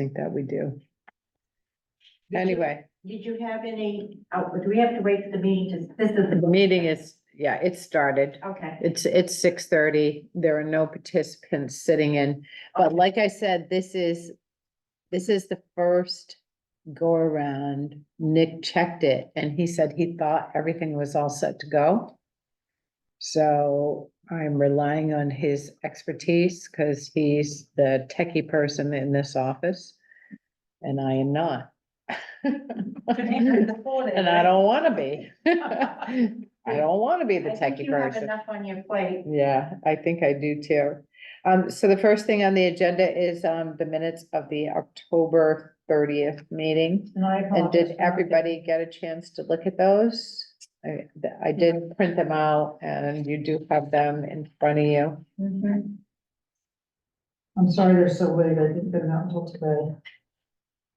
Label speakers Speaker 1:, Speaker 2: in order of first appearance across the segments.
Speaker 1: think that we do. Anyway,
Speaker 2: Did you have any, do we have to wait for the meeting to, this is
Speaker 1: the meeting is, yeah, it started.
Speaker 2: Okay.
Speaker 1: It's 6:30. There are no participants sitting in, but like I said, this is the first go around. Nick checked it and he said he thought everything was all set to go. So I'm relying on his expertise because he's the techie person in this office and I am not. And I don't want to be. I don't want to be the
Speaker 2: I think
Speaker 1: techie
Speaker 2: you have
Speaker 1: person.
Speaker 2: enough on your plate.
Speaker 1: Yeah, I think I do too. So the first thing on the agenda is, the minutes of the October 30th meeting. And did everybody get a chance to look at those? I did print them out and you do have them in front of you.
Speaker 2: Mhm.
Speaker 3: I'm sorry they're so late, I didn't get it out until today.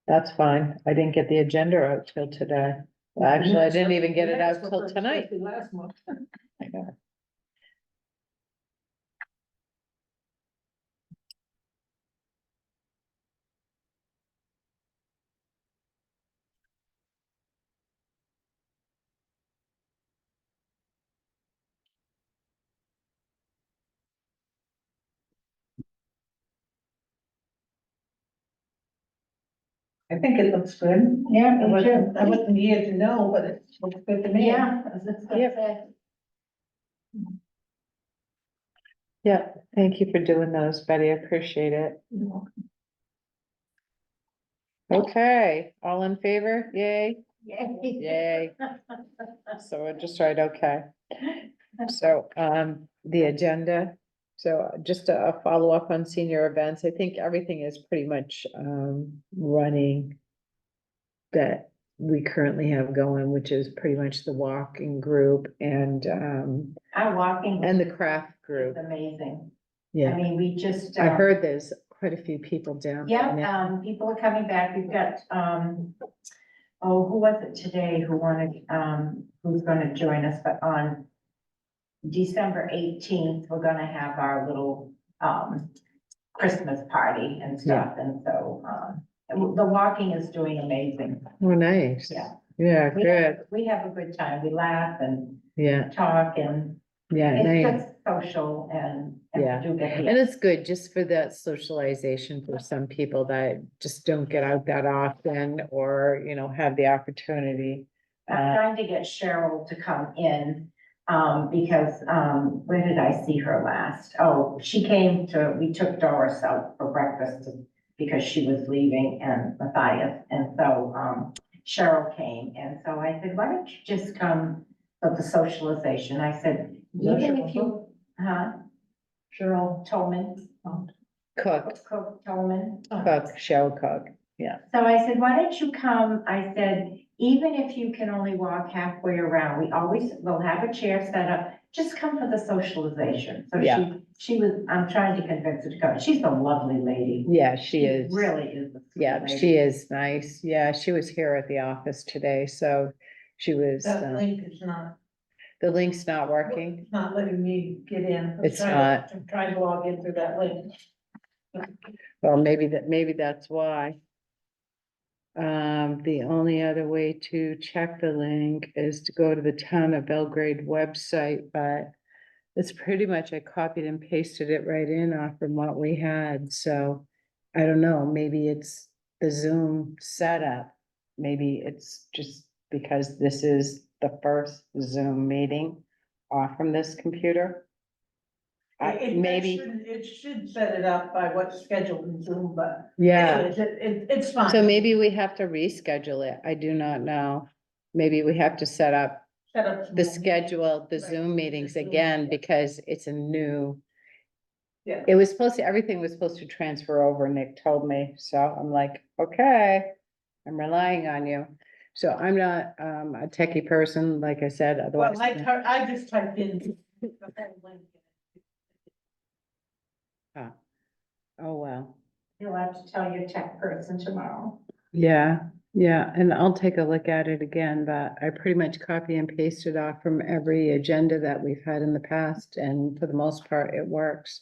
Speaker 1: That's fine. I didn't get the agenda out till today. Well, actually, I didn't even get it out till tonight.
Speaker 3: Last month.
Speaker 1: I know.
Speaker 3: I think it looks good.
Speaker 2: Yeah,
Speaker 3: I
Speaker 2: me
Speaker 3: wasn't,
Speaker 2: too.
Speaker 3: I wasn't here to know, but it looks good to me.
Speaker 2: Yeah, as it's
Speaker 1: Yep.
Speaker 2: said.
Speaker 1: Yeah, thank you for doing those, Betty. I appreciate it.
Speaker 3: You're welcome.
Speaker 1: Okay, all in favor? Yay,
Speaker 2: Yay.
Speaker 1: yay. So I just write okay. So, the agenda, so just a follow-up on senior events. I think everything is pretty much, running that we currently have going, which is pretty much the walking group and,
Speaker 2: Our walking.
Speaker 1: and the craft
Speaker 2: is
Speaker 1: group.
Speaker 2: amazing. I
Speaker 1: Yeah,
Speaker 2: mean, we just.
Speaker 1: I heard there's quite a few people down there
Speaker 2: Yeah,
Speaker 1: now.
Speaker 2: people are coming back. We've got, oh, who was it today who wanted, who's gonna join us, but on December 18th, we're gonna have our little, Christmas party and stuff, and so, the walking is doing amazing.
Speaker 1: Oh, nice.
Speaker 2: Yeah.
Speaker 1: Yeah, good.
Speaker 2: We have a good time. We laugh and
Speaker 1: Yeah,
Speaker 2: talk and
Speaker 1: yeah,
Speaker 2: it's
Speaker 1: nice.
Speaker 2: just social and
Speaker 1: Yeah.
Speaker 2: we do get
Speaker 1: And it's good just for that socialization for some people that just don't get out that often or, you know, have the opportunity.
Speaker 2: I'm trying to get Cheryl to come in, because, where did I see her last? Oh, we took Doris out for breakfast because she was leaving and Matthias, and so, Cheryl came, and so I said, why don't you just come for the socialization? I said, even if you, Cheryl Tolman.
Speaker 1: Cook,
Speaker 2: Tolman.
Speaker 1: show cook, yeah.
Speaker 2: So I said, why don't you come? I said, even if you can only walk halfway around, we'll have a chair set up. Just come for the socialization. So
Speaker 1: Yeah.
Speaker 2: I'm trying to convince her to come. She's a lovely lady.
Speaker 1: Yeah, she is.
Speaker 2: Really is. a sweet
Speaker 1: Yeah,
Speaker 2: lady.
Speaker 1: she is nice. Yeah, she was here at the office today, so she was,
Speaker 3: That link is not,
Speaker 1: the link's not working.
Speaker 3: it's not letting me get in.
Speaker 1: It's not.
Speaker 3: I'm trying to log in through that link.
Speaker 1: Well, maybe that's why. The only other way to check the link is to go to the Town of Belgrade website, but it's pretty much, I copied and pasted it right in off from what we had, so I don't know, maybe it's the Zoom setup. Maybe it's just because this is the first Zoom meeting off from this computer. Maybe,
Speaker 3: It should set it up by what's scheduled in Zoom, but.
Speaker 1: yeah.
Speaker 3: It's fine.
Speaker 1: So maybe we have to reschedule it. I do not know. Maybe we have to set up
Speaker 3: Set up some
Speaker 1: the
Speaker 3: more
Speaker 1: schedule, the
Speaker 3: Right.
Speaker 1: Zoom meetings
Speaker 3: Zoom,
Speaker 1: again,
Speaker 3: yeah.
Speaker 1: because it's a new.
Speaker 3: Yeah.
Speaker 1: It was supposed to, everything was supposed to transfer over, Nick told me, so I'm like, okay, I'm relying on you. So I'm not, a techie person, like I said, otherwise.
Speaker 3: Well, I just typed in. the whole link.
Speaker 1: Oh, well.
Speaker 2: You'll have to tell your tech person tomorrow.
Speaker 1: Yeah, yeah, and I'll take a look at it again, but I pretty much copy and pasted off from every agenda that we've had in the past, and for the most part, it works.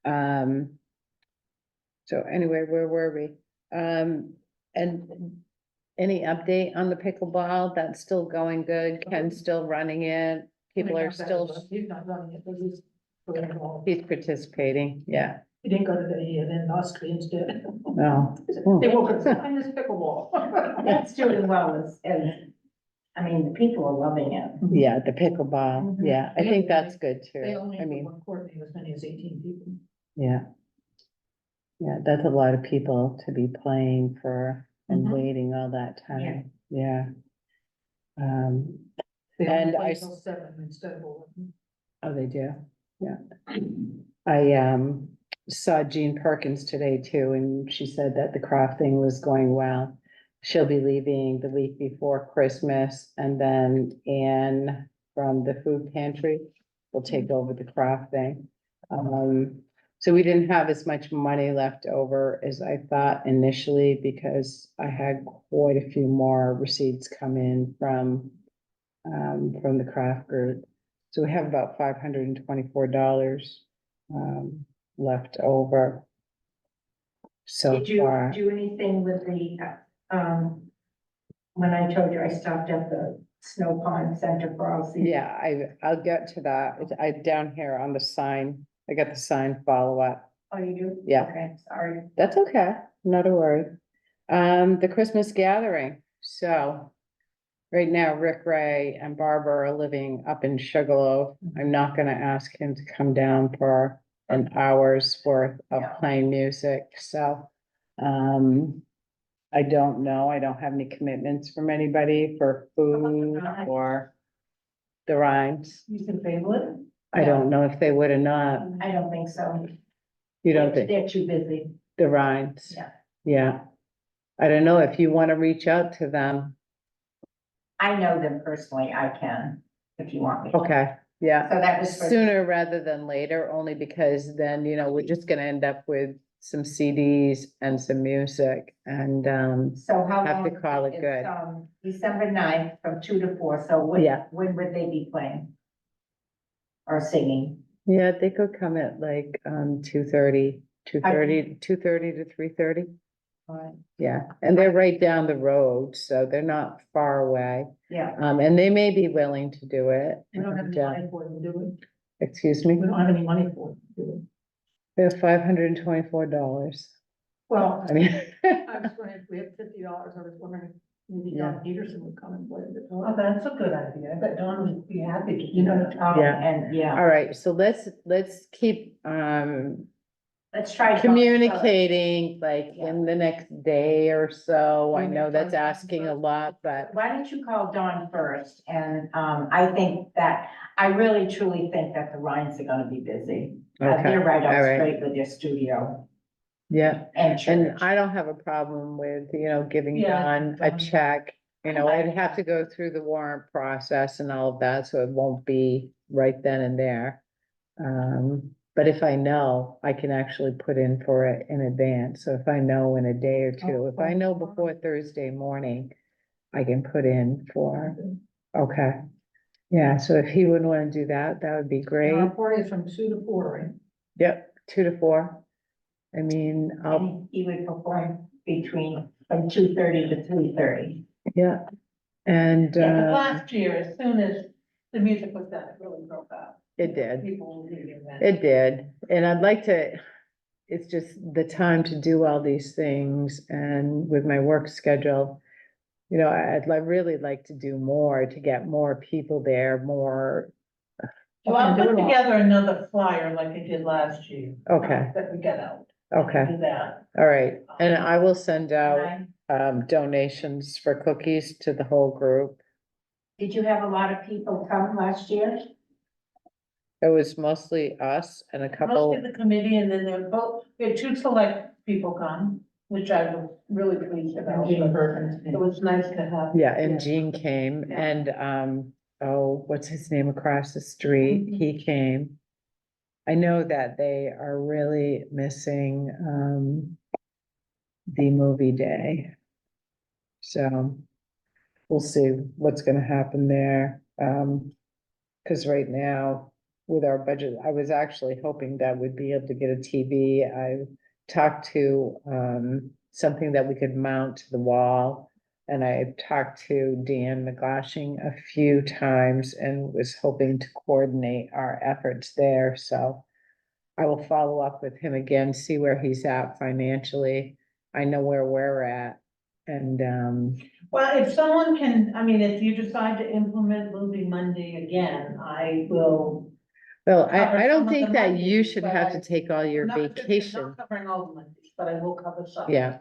Speaker 1: So anyway, where were we? And any update on the pickleball? That's still going good. Ken's still running it. People are still,
Speaker 3: He's not running it, but he's. going along.
Speaker 1: he's participating, yeah.
Speaker 3: He didn't go to the event in Austrians did.
Speaker 1: No.
Speaker 3: They woke up, and said, I miss pickleball.
Speaker 2: That's doing well I mean, the people are loving it.
Speaker 1: Yeah, the pickleball,
Speaker 2: Mhm.
Speaker 1: yeah, I think that's good
Speaker 3: They
Speaker 1: too.
Speaker 3: only
Speaker 1: I
Speaker 3: have
Speaker 1: mean,
Speaker 3: one court, maybe as many as 18 people.
Speaker 1: yeah. Yeah, that's a lot of people to be playing for and
Speaker 3: Mhm.
Speaker 1: waiting all that time, yeah. Um,
Speaker 3: They only
Speaker 1: And
Speaker 3: play
Speaker 1: I
Speaker 3: till 7 instead of 11.
Speaker 1: oh, they do, yeah. I saw Jean Perkins today too, and she said that the craft thing was going well. She'll be leaving the week before Christmas, and then Anne from the food pantry will take over the craft thing. So we didn't have as much money left over as I thought initially, because I had quite a few more receipts come in from the craft group. So we have about $524 left over so
Speaker 2: Did you
Speaker 1: far.
Speaker 2: do anything with when I told you I stopped at the Snow Pond Center for All Seasons?
Speaker 1: Yeah, I'll get to that. Down here on the sign, I got the sign follow-up.
Speaker 2: Oh, you do?
Speaker 1: Yeah.
Speaker 2: Okay, sorry.
Speaker 1: That's okay, not a worry. The Christmas gathering, so. Right now, Rick Ray and Barbara are living up in Sugarloaf. I'm not gonna ask him to come down for an hour's worth of
Speaker 2: Yeah.
Speaker 1: playing music, so. I don't know, I don't have any commitments from anybody for food or the rhymes.
Speaker 3: You can favor it?
Speaker 1: I don't know if they would or not.
Speaker 2: I don't think so.
Speaker 1: You don't think
Speaker 2: They're too busy.
Speaker 1: the rhymes?
Speaker 2: Yeah.
Speaker 1: Yeah. I don't know if you wanna reach out to them.
Speaker 2: I know them personally, I can, if you want me. to.
Speaker 1: Okay, yeah.
Speaker 2: So that was for,
Speaker 1: Sooner rather than later, only because then, we're just gonna end up with some CDs and some music and,
Speaker 2: so how
Speaker 1: have to
Speaker 2: long?
Speaker 1: call it
Speaker 2: It's,
Speaker 1: good.
Speaker 2: December 9th from 2 to 4, so
Speaker 1: Yeah.
Speaker 2: when would they be playing? Or singing?
Speaker 1: Yeah, they could come at like, 2:30 to 3:30. Yeah, and they're right down the road, so they're not far away.
Speaker 2: Yeah,
Speaker 1: And they may be willing to do it.
Speaker 3: We don't have
Speaker 1: And,
Speaker 3: any money for them to do it.
Speaker 1: excuse me,
Speaker 3: We don't have any money for them to do it.
Speaker 1: we have $524.
Speaker 3: Well,
Speaker 1: I mean.
Speaker 3: I was wondering if we had $50, I was wondering if maybe
Speaker 1: Yeah.
Speaker 3: Don Peterson would come and play the
Speaker 4: Oh,
Speaker 3: guitar.
Speaker 4: that's a good idea. I bet Dawn would be happy to.
Speaker 3: You know,
Speaker 1: Yeah.
Speaker 2: and yeah,
Speaker 1: All right, so let's keep
Speaker 2: let's try.
Speaker 1: communicating like
Speaker 2: Yeah.
Speaker 1: in the next day or so. I
Speaker 3: Okay,
Speaker 1: know that's
Speaker 3: fine.
Speaker 1: asking a lot, but
Speaker 2: Why don't you call Dawn first? And, I think that, I really truly think that the Rhines are gonna be busy.
Speaker 1: okay,
Speaker 2: They're right
Speaker 1: all
Speaker 2: up
Speaker 1: right.
Speaker 2: straight with their studio
Speaker 1: Yeah.
Speaker 2: and
Speaker 1: And
Speaker 2: church.
Speaker 1: I don't have a problem with, giving
Speaker 3: Yeah,
Speaker 1: Don a
Speaker 3: Don.
Speaker 1: check. I'd have to go through the warrant process and all of that, so it won't be right then and there. But if I know, I can actually put in for it in advance. So if I know in a day or two, if I know before Thursday morning, I can put in for, okay. Yeah, so if he would want to do that, that would be
Speaker 3: And
Speaker 1: great.
Speaker 3: our party is from 2 to 4, right?
Speaker 1: Yep, 2 to 4. I mean,
Speaker 2: And he would perform from 2:30 to 3:30.
Speaker 1: yeah. And,
Speaker 4: Yeah, but last year, as soon as the music was done, it really broke out.
Speaker 1: it did.
Speaker 4: People were leaving then.
Speaker 1: It did, and I'd like to, it's just the time to do all these things and with my work schedule. Really like to do more, to get more people there, more,
Speaker 4: Well, I'll
Speaker 3: Okay, do
Speaker 4: put
Speaker 3: it all.
Speaker 4: together another flyer like I did last year.
Speaker 1: Okay.
Speaker 4: That we get out.
Speaker 1: okay,
Speaker 4: Do that.
Speaker 1: all right. And I will send out,
Speaker 2: And
Speaker 1: donations for cookies to the whole group.
Speaker 2: Did you have a lot of people come last year?
Speaker 1: It was mostly us and a couple,
Speaker 4: Mostly the committee, and then there were both, we had 2 select people come, which I was really pleased about.
Speaker 3: Jean Perkins.
Speaker 4: It was nice to have.
Speaker 1: yeah, and Jean came
Speaker 4: Yeah.
Speaker 1: and, what's his name across the street?
Speaker 4: Mhm.
Speaker 1: He came. I know that they are really missing, the movie day. So we'll see what's gonna happen there. Cause right now with our budget, I was actually hoping that we'd be able to get a TV. I talked to, something that we could mount to the wall. And I talked to Dan McGlashing a few times and was hoping to coordinate our efforts there, so I will follow up with him again, see where he's at financially. I know where we're at, and,
Speaker 4: Well, if someone can, I mean, if you decide to implement Movie Monday again, I will.
Speaker 1: well,
Speaker 4: cover
Speaker 1: I
Speaker 4: some
Speaker 1: don't
Speaker 4: of
Speaker 1: think
Speaker 4: the
Speaker 1: that you
Speaker 4: Mondays,
Speaker 1: should
Speaker 4: but
Speaker 1: have to take all your
Speaker 4: I'm not- I'm
Speaker 1: vacation.
Speaker 4: Not covering all the Mondays, but I will cover some.
Speaker 1: Yeah.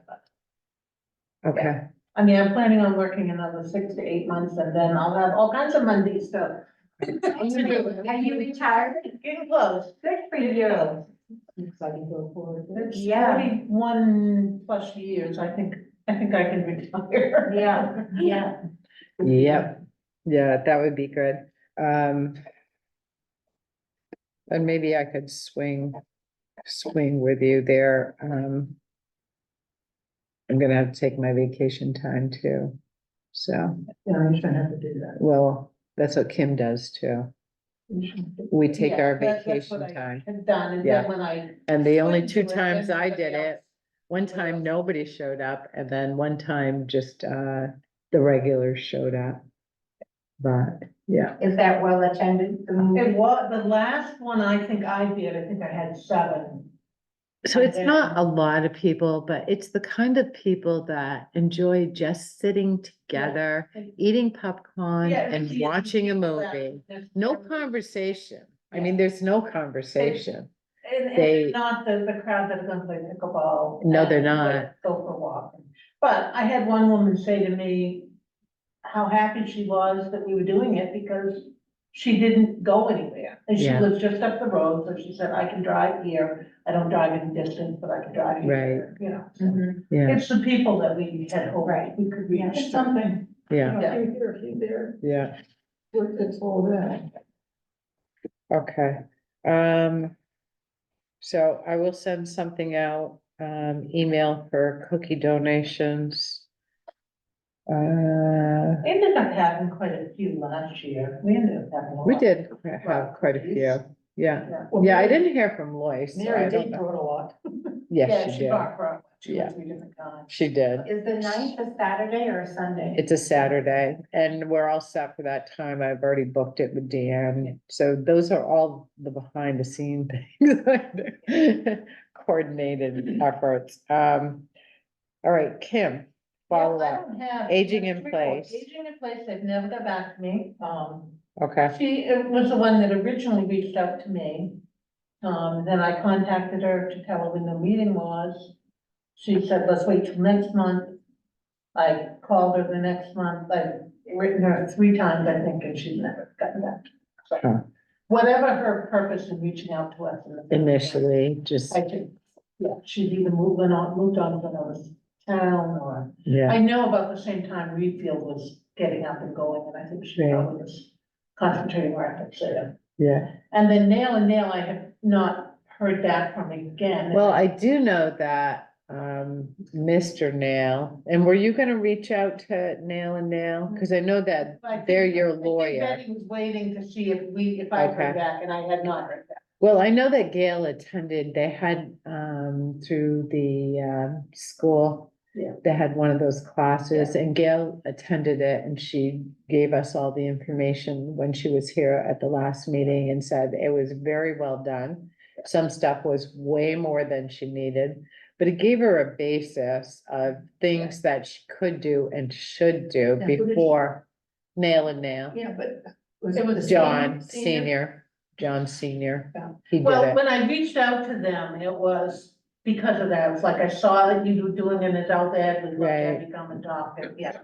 Speaker 1: Okay,
Speaker 4: I mean, I'm planning on working another 6 to 8 months, and then I'll have all kinds of Mondays to.
Speaker 2: Are you retired?
Speaker 4: Getting close.
Speaker 2: Good for you.
Speaker 3: Exciting to go forward.
Speaker 4: It's
Speaker 2: Yeah.
Speaker 4: 41 plus years, I think I can retire.
Speaker 2: Yeah, yeah.
Speaker 1: yep, yeah, that would be good. And maybe I could swing with you there. I'm gonna have to take my vacation time too. So,
Speaker 3: You know, you shouldn't have to do that.
Speaker 1: well, that's what Kim does too.
Speaker 3: You shouldn't do-
Speaker 1: We take
Speaker 4: Yeah,
Speaker 1: our
Speaker 4: that's
Speaker 1: vacation
Speaker 4: what I
Speaker 1: time.
Speaker 4: Have done, and
Speaker 1: Yeah.
Speaker 4: then when I.
Speaker 1: And the only
Speaker 4: couldn't
Speaker 1: two
Speaker 4: do it,
Speaker 1: times
Speaker 4: then
Speaker 1: I
Speaker 4: somebody
Speaker 1: did it,
Speaker 4: else-
Speaker 1: one
Speaker 4: somebody
Speaker 1: time
Speaker 4: else.
Speaker 1: nobody showed up and then one time just, the regulars showed up. But, yeah,
Speaker 2: Is that well attended? the
Speaker 4: It
Speaker 2: movie?
Speaker 4: was, the last one I think I did, I think I had 7.
Speaker 1: so it's not a lot of people, but it's the kind of people that enjoy just sitting together, eating popcorn
Speaker 4: Yeah,
Speaker 1: and
Speaker 4: it's
Speaker 1: watching a
Speaker 4: people that
Speaker 1: movie.
Speaker 4: just-
Speaker 1: No conversation. I mean, there's no conversation.
Speaker 4: And
Speaker 1: they-
Speaker 4: it's not the crowd that's gonna play pickleball.
Speaker 1: No, they're
Speaker 4: and
Speaker 1: not.
Speaker 4: Go for a walk. But I had one woman say to me how happy she was that we were doing it because she didn't go anywhere. And she
Speaker 1: Yeah.
Speaker 4: lives just up the road, so she said, I can drive here. I don't drive any distance, but I can drive here, you know. So
Speaker 1: Yeah,
Speaker 4: it's the people that we had hoped
Speaker 2: Right.
Speaker 4: we could
Speaker 2: Yeah,
Speaker 4: reach.
Speaker 3: It's something.
Speaker 1: yeah,
Speaker 3: You know, a few here, a few there,
Speaker 1: yeah,
Speaker 3: it's all that.
Speaker 1: okay. So I will send something out, email for cookie donations.
Speaker 4: We ended up having quite a few last year. We ended up having a lot.
Speaker 1: We did have quite a few, yeah.
Speaker 4: Yeah.
Speaker 1: Yeah, I didn't hear from Lois, so I
Speaker 3: Mary
Speaker 1: don't
Speaker 3: did
Speaker 1: know.
Speaker 3: brought a lot.
Speaker 1: Yes,
Speaker 4: Yeah,
Speaker 1: she
Speaker 4: she
Speaker 1: did.
Speaker 4: bought from 2
Speaker 1: Yeah.
Speaker 4: or 3 different kinds.
Speaker 1: She did.
Speaker 2: Is the 9th a Saturday or a Sunday?
Speaker 1: It's a Saturday and we're all set for that time. I've already booked it with Deanne. So those are all the behind the scene things. Coordinated efforts. All right, Kim, follow
Speaker 4: Yeah, I
Speaker 1: up.
Speaker 4: don't have-
Speaker 1: Aging in
Speaker 4: report.
Speaker 1: place.
Speaker 4: Aging in place, they've never got back to me.
Speaker 1: Okay,
Speaker 4: She was the one that originally reached out to me. Then I contacted her to tell her when the meeting was. She said, let's wait till next month. I called her the next month, I've written her 3 times, I think, and she's never gotten back. So,
Speaker 1: Huh.
Speaker 4: whatever her purpose in reaching out to us in the.
Speaker 1: initially, just,
Speaker 4: I think, yeah, she's either moved on to another town, or,
Speaker 1: yeah,
Speaker 4: I know about the same time Reedfield was getting up and going, and I think she
Speaker 1: Right.
Speaker 4: probably was concentrating her efforts there.
Speaker 1: yeah.
Speaker 4: And then Nail and Nail, I have not heard back from again.
Speaker 1: Well, I do know that, Mr. Nail, and were you gonna reach out to Nail and Nail? Cause I know that
Speaker 4: I think-
Speaker 1: they're your
Speaker 4: I think
Speaker 1: lawyer.
Speaker 4: Betty was waiting to see if I
Speaker 1: Okay.
Speaker 4: heard back, and I had not heard back.
Speaker 1: Well, I know that Gail attended, they had, through the, school.
Speaker 4: Yeah.
Speaker 1: They had one of those classes and Gail attended it and she gave us all the information when she was here at the last meeting and said it was very well done. Some stuff was way more than she needed, but it gave her a basis of things that she could do and should do
Speaker 3: Yeah, who did she-
Speaker 1: before Nail and Nail.
Speaker 3: Yeah, but.
Speaker 4: It was
Speaker 1: John
Speaker 4: Senior?
Speaker 1: John Senior,
Speaker 3: Yeah.
Speaker 1: he did
Speaker 4: Well,
Speaker 1: it.
Speaker 4: when I reached out to them, it was because of that, it's like I saw that you were doing an adult ed, we'd love to have
Speaker 1: Right.
Speaker 4: you come and talk, and yeah.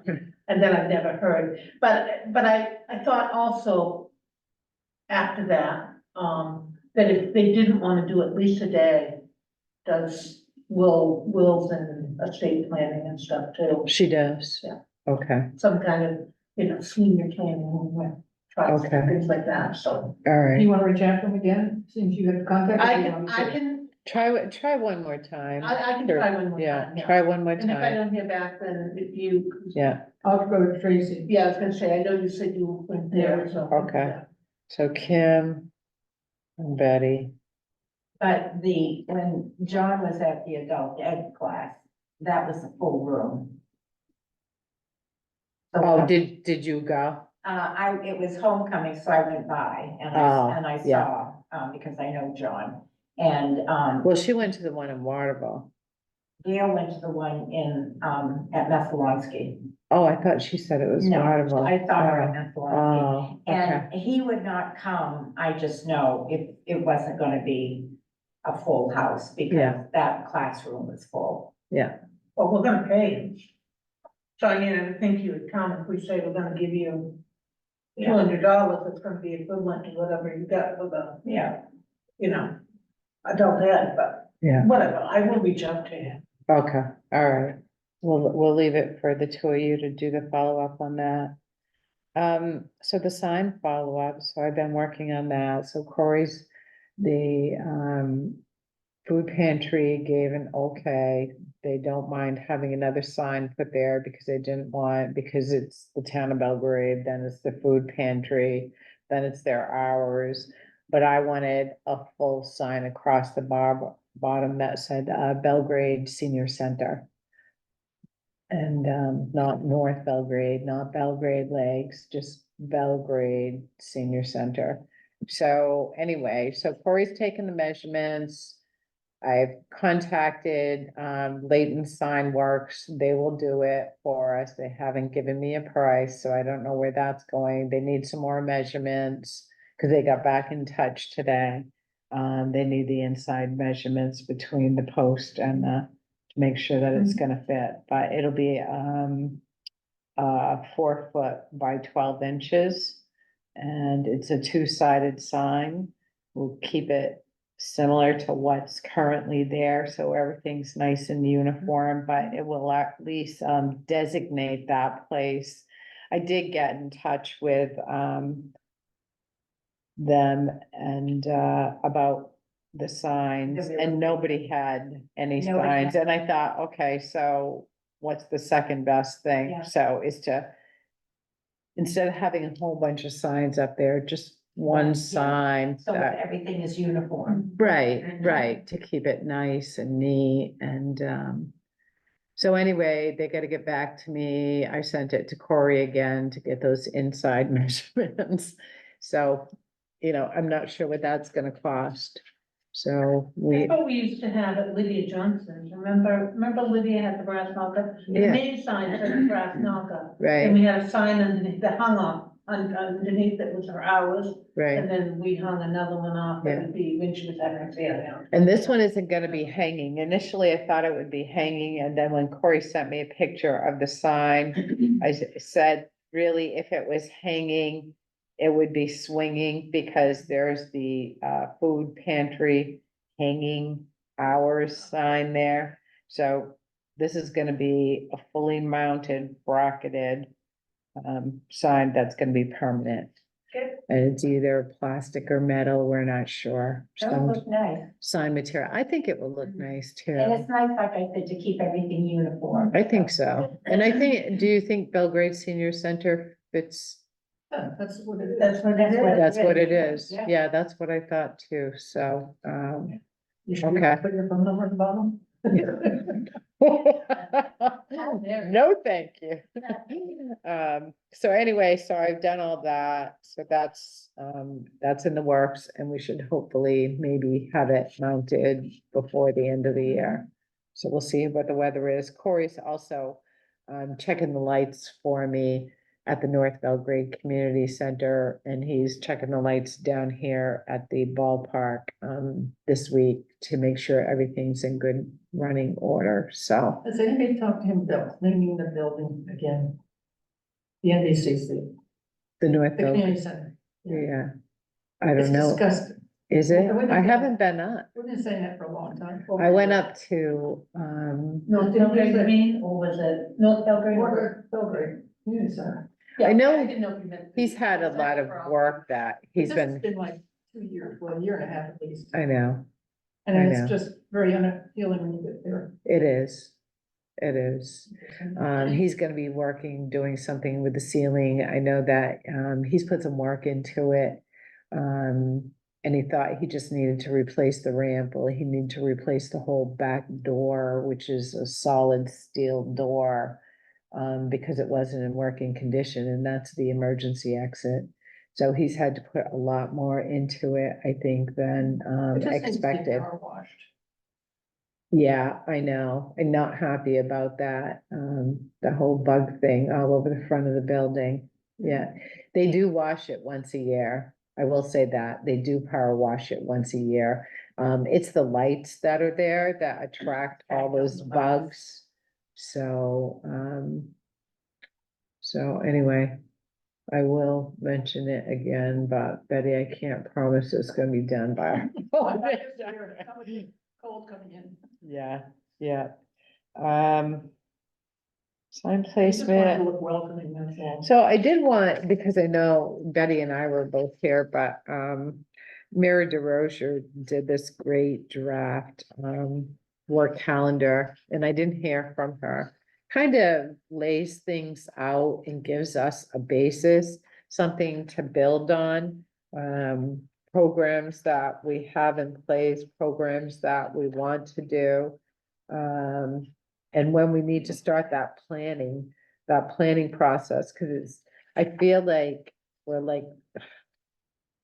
Speaker 4: And then I've never heard, but I thought also after that, that if they didn't wanna do at least a day, does wills and estate planning and stuff too,
Speaker 1: She does.
Speaker 4: Yeah.
Speaker 1: Okay,
Speaker 4: some kind of, senior planning, with trusts and
Speaker 1: Okay.
Speaker 4: things like that, so.
Speaker 1: all
Speaker 3: Do
Speaker 1: right.
Speaker 3: you want to reach out to them again, since you have contact?
Speaker 4: I can,
Speaker 1: Try one more time.
Speaker 4: I can
Speaker 1: Sure.
Speaker 4: try one more
Speaker 1: Yeah,
Speaker 4: time, yeah.
Speaker 1: try one more
Speaker 4: And if I
Speaker 1: time.
Speaker 4: don't hear back, then if you,
Speaker 1: Yeah,
Speaker 3: I'll go to Tracy.
Speaker 4: yeah, I was gonna say, I know you said you went there, so.
Speaker 1: Okay.
Speaker 4: yeah.
Speaker 1: so Kim and Betty.
Speaker 2: But when John was at the adult ed class, that was a full room. So,
Speaker 1: Oh, did you go?
Speaker 2: it was homecoming, so I went by and
Speaker 1: Oh,
Speaker 2: I
Speaker 1: yeah.
Speaker 2: saw, because I know John. And,
Speaker 1: Well, she went to the one in Waterville.
Speaker 2: Gail went to the one in, at Messalonsky.
Speaker 1: Oh, I thought she said it was
Speaker 2: No,
Speaker 1: Waterville.
Speaker 2: I saw her at Messalonsky.
Speaker 1: Oh, okay,
Speaker 2: And he would not come, I just know it wasn't gonna be a full house because
Speaker 1: Yeah.
Speaker 2: that classroom was full.
Speaker 1: yeah,
Speaker 4: Well, we're gonna pay him. So I mean, I would think you would come if we say we're gonna give you $200, it's gonna be equivalent to whatever you got with a,
Speaker 2: Yeah.
Speaker 4: you know, adult ed, but
Speaker 1: yeah,
Speaker 4: whatever, I will reach out to him.
Speaker 1: okay, all right. We'll leave it for the two of you to do the follow-up on that. So the sign follow-up, so I've been working on that, so Corey's, the, food pantry gave an okay. They don't mind having another sign put there because they didn't want, because it's the town of Belgrade, then it's the food pantry, then it's their hours. But I wanted a full sign across the bottom that said, Belgrade Senior Center. And, not North Belgrade, not Belgrade Lakes, just Belgrade Senior Center. So anyway, so Corey's taken the measurements. I've contacted, Leighton Sign Works. They will do it for us. They haven't given me a price, so I don't know where that's going. They need some more measurements, cause they got back in touch today. They need the inside measurements between the post and to make sure that it's gonna fit, but it'll be, 4 foot by 12 inches. And it's a two-sided sign. We'll keep it similar to what's currently there, so everything's nice and uniform, but it will at least, designate that place. I did get in touch with, them and, about the signs, and nobody had any
Speaker 2: Nobody had-
Speaker 1: signs, and I thought, okay, so what's the second best thing?
Speaker 2: Yeah.
Speaker 1: So is to, instead of having a whole bunch of signs up there, just one
Speaker 2: Yeah.
Speaker 1: sign
Speaker 2: So
Speaker 1: that,
Speaker 2: everything is uniform.
Speaker 1: right, to keep it nice and neat, and, so anyway, they gotta get back to me. I sent it to Corey again to get those inside measurements. So, I'm not sure what that's gonna cost. So
Speaker 4: That's what we used to have at Lydia Johnson's, remember Lydia had the brass knuckle? The
Speaker 1: Yeah.
Speaker 4: main sign said the brass knuckle, and
Speaker 1: right,
Speaker 4: we had a sign underneath that hung up, underneath it was her hours, and
Speaker 1: right.
Speaker 4: then we hung another one off that
Speaker 1: Yeah.
Speaker 4: would be when she was having her failure.
Speaker 1: And this one isn't gonna be hanging. Initially, I thought it would be hanging, and then when Corey sent me a picture of the sign, I said, really, if it was hanging, it would be swinging, because there's the, food pantry hanging hours sign there. So this is gonna be a fully mounted bracketed, sign that's gonna be permanent.
Speaker 4: Good.
Speaker 1: And it's either plastic or metal, we're not sure.
Speaker 2: That
Speaker 1: Some
Speaker 2: would look nice.
Speaker 1: sign material. I think it will look nice
Speaker 2: And
Speaker 1: too.
Speaker 2: it's nice, like I said, to keep everything uniform.
Speaker 1: I think so. And I think, do you think Belgrade Senior Center fits?
Speaker 3: Yeah, that's what it is.
Speaker 4: That's what it is.
Speaker 1: That's what it is.
Speaker 2: Yeah.
Speaker 1: Yeah, that's what I thought too. So,
Speaker 3: You should
Speaker 1: Okay.
Speaker 3: put your phone number at the bottom.
Speaker 1: no, thank you. So anyway, so I've done all that. So that's in the works, and we should hopefully maybe have it mounted before the end of the year. So we'll see what the weather is. Corey's also checking the lights for me at the North Belgrade Community Center, and he's checking the lights down here at the ballpark this week to make sure everything's in good running order, so.
Speaker 3: Has anybody talked to him about cleaning the building again? The NBCC,
Speaker 1: The North
Speaker 3: the community
Speaker 1: Belgrade,
Speaker 3: center.
Speaker 1: yeah, I
Speaker 3: It's
Speaker 1: don't know,
Speaker 3: disgusting.
Speaker 1: is it?
Speaker 3: When
Speaker 1: I
Speaker 3: did
Speaker 1: haven't been up.
Speaker 3: We've been saying that for a long time.
Speaker 1: I went up to,
Speaker 4: North Belgrade, you mean, or was it North Belgrade?
Speaker 3: Belgrade Community Center.
Speaker 4: Yeah,
Speaker 1: I know
Speaker 4: didn't know if you meant.
Speaker 1: he's had a lot of work that he's
Speaker 3: This has
Speaker 1: been,
Speaker 3: been like 2 years, well, a year and a half at least.
Speaker 1: I know,
Speaker 3: And
Speaker 1: I
Speaker 3: it's
Speaker 1: know.
Speaker 3: just very unappealing when you get there.
Speaker 1: it is. It is. He's gonna be doing something with the ceiling. I know that, he's put some work into it. And he thought he just needed to replace the ramp, or he needed to replace the whole back door, which is a solid steel door. Because it wasn't in working condition, and that's the emergency exit. So he's had to put a lot more into it, I think, than
Speaker 3: It just needs to be
Speaker 1: expected.
Speaker 3: power washed.
Speaker 1: Yeah, I know. I'm not happy about that. The whole bug thing all over the front of the building. Yeah, they do wash it once a year. I will say that. They do power wash it once a year. It's the lights that are there that attract all those bugs. So, so anyway, I will mention it again, but Betty, I can't promise it's gonna be done by.
Speaker 3: Cold coming in.
Speaker 1: Yeah, yeah. Sign
Speaker 3: I just want to
Speaker 1: placement.
Speaker 3: look welcoming, that's all.
Speaker 1: So I did want, because I know Betty and I were both here, but, Mary DeRozier did this great draft, work calendar, and I didn't hear from her. Kind of lays things out and gives us a basis, something to build on. Programs that we have in place, programs that we want to do. And when we need to start that planning process, cause I feel like we're like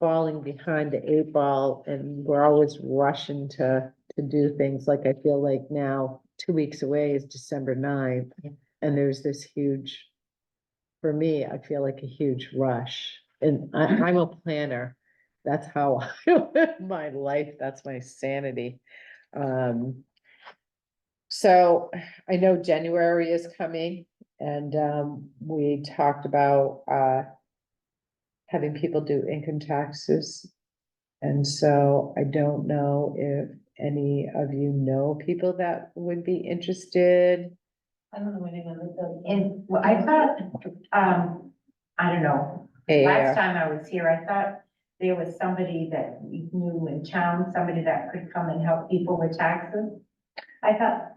Speaker 1: falling behind the 8 ball, and we're always rushing to do things. Like, I feel like now 2 weeks away is December 9th, and there's this huge, for me, I feel like a huge rush, and I'm a planner. That's how I live my life. That's my sanity. So I know January is coming, and we talked about having people do income taxes. And so I don't know if any of you know people that would be interested.
Speaker 4: I don't know anyone that does.
Speaker 2: And, well, I thought, I don't know, last time I was here, I thought there was somebody that we knew in town, somebody that could come and help people with taxes. I thought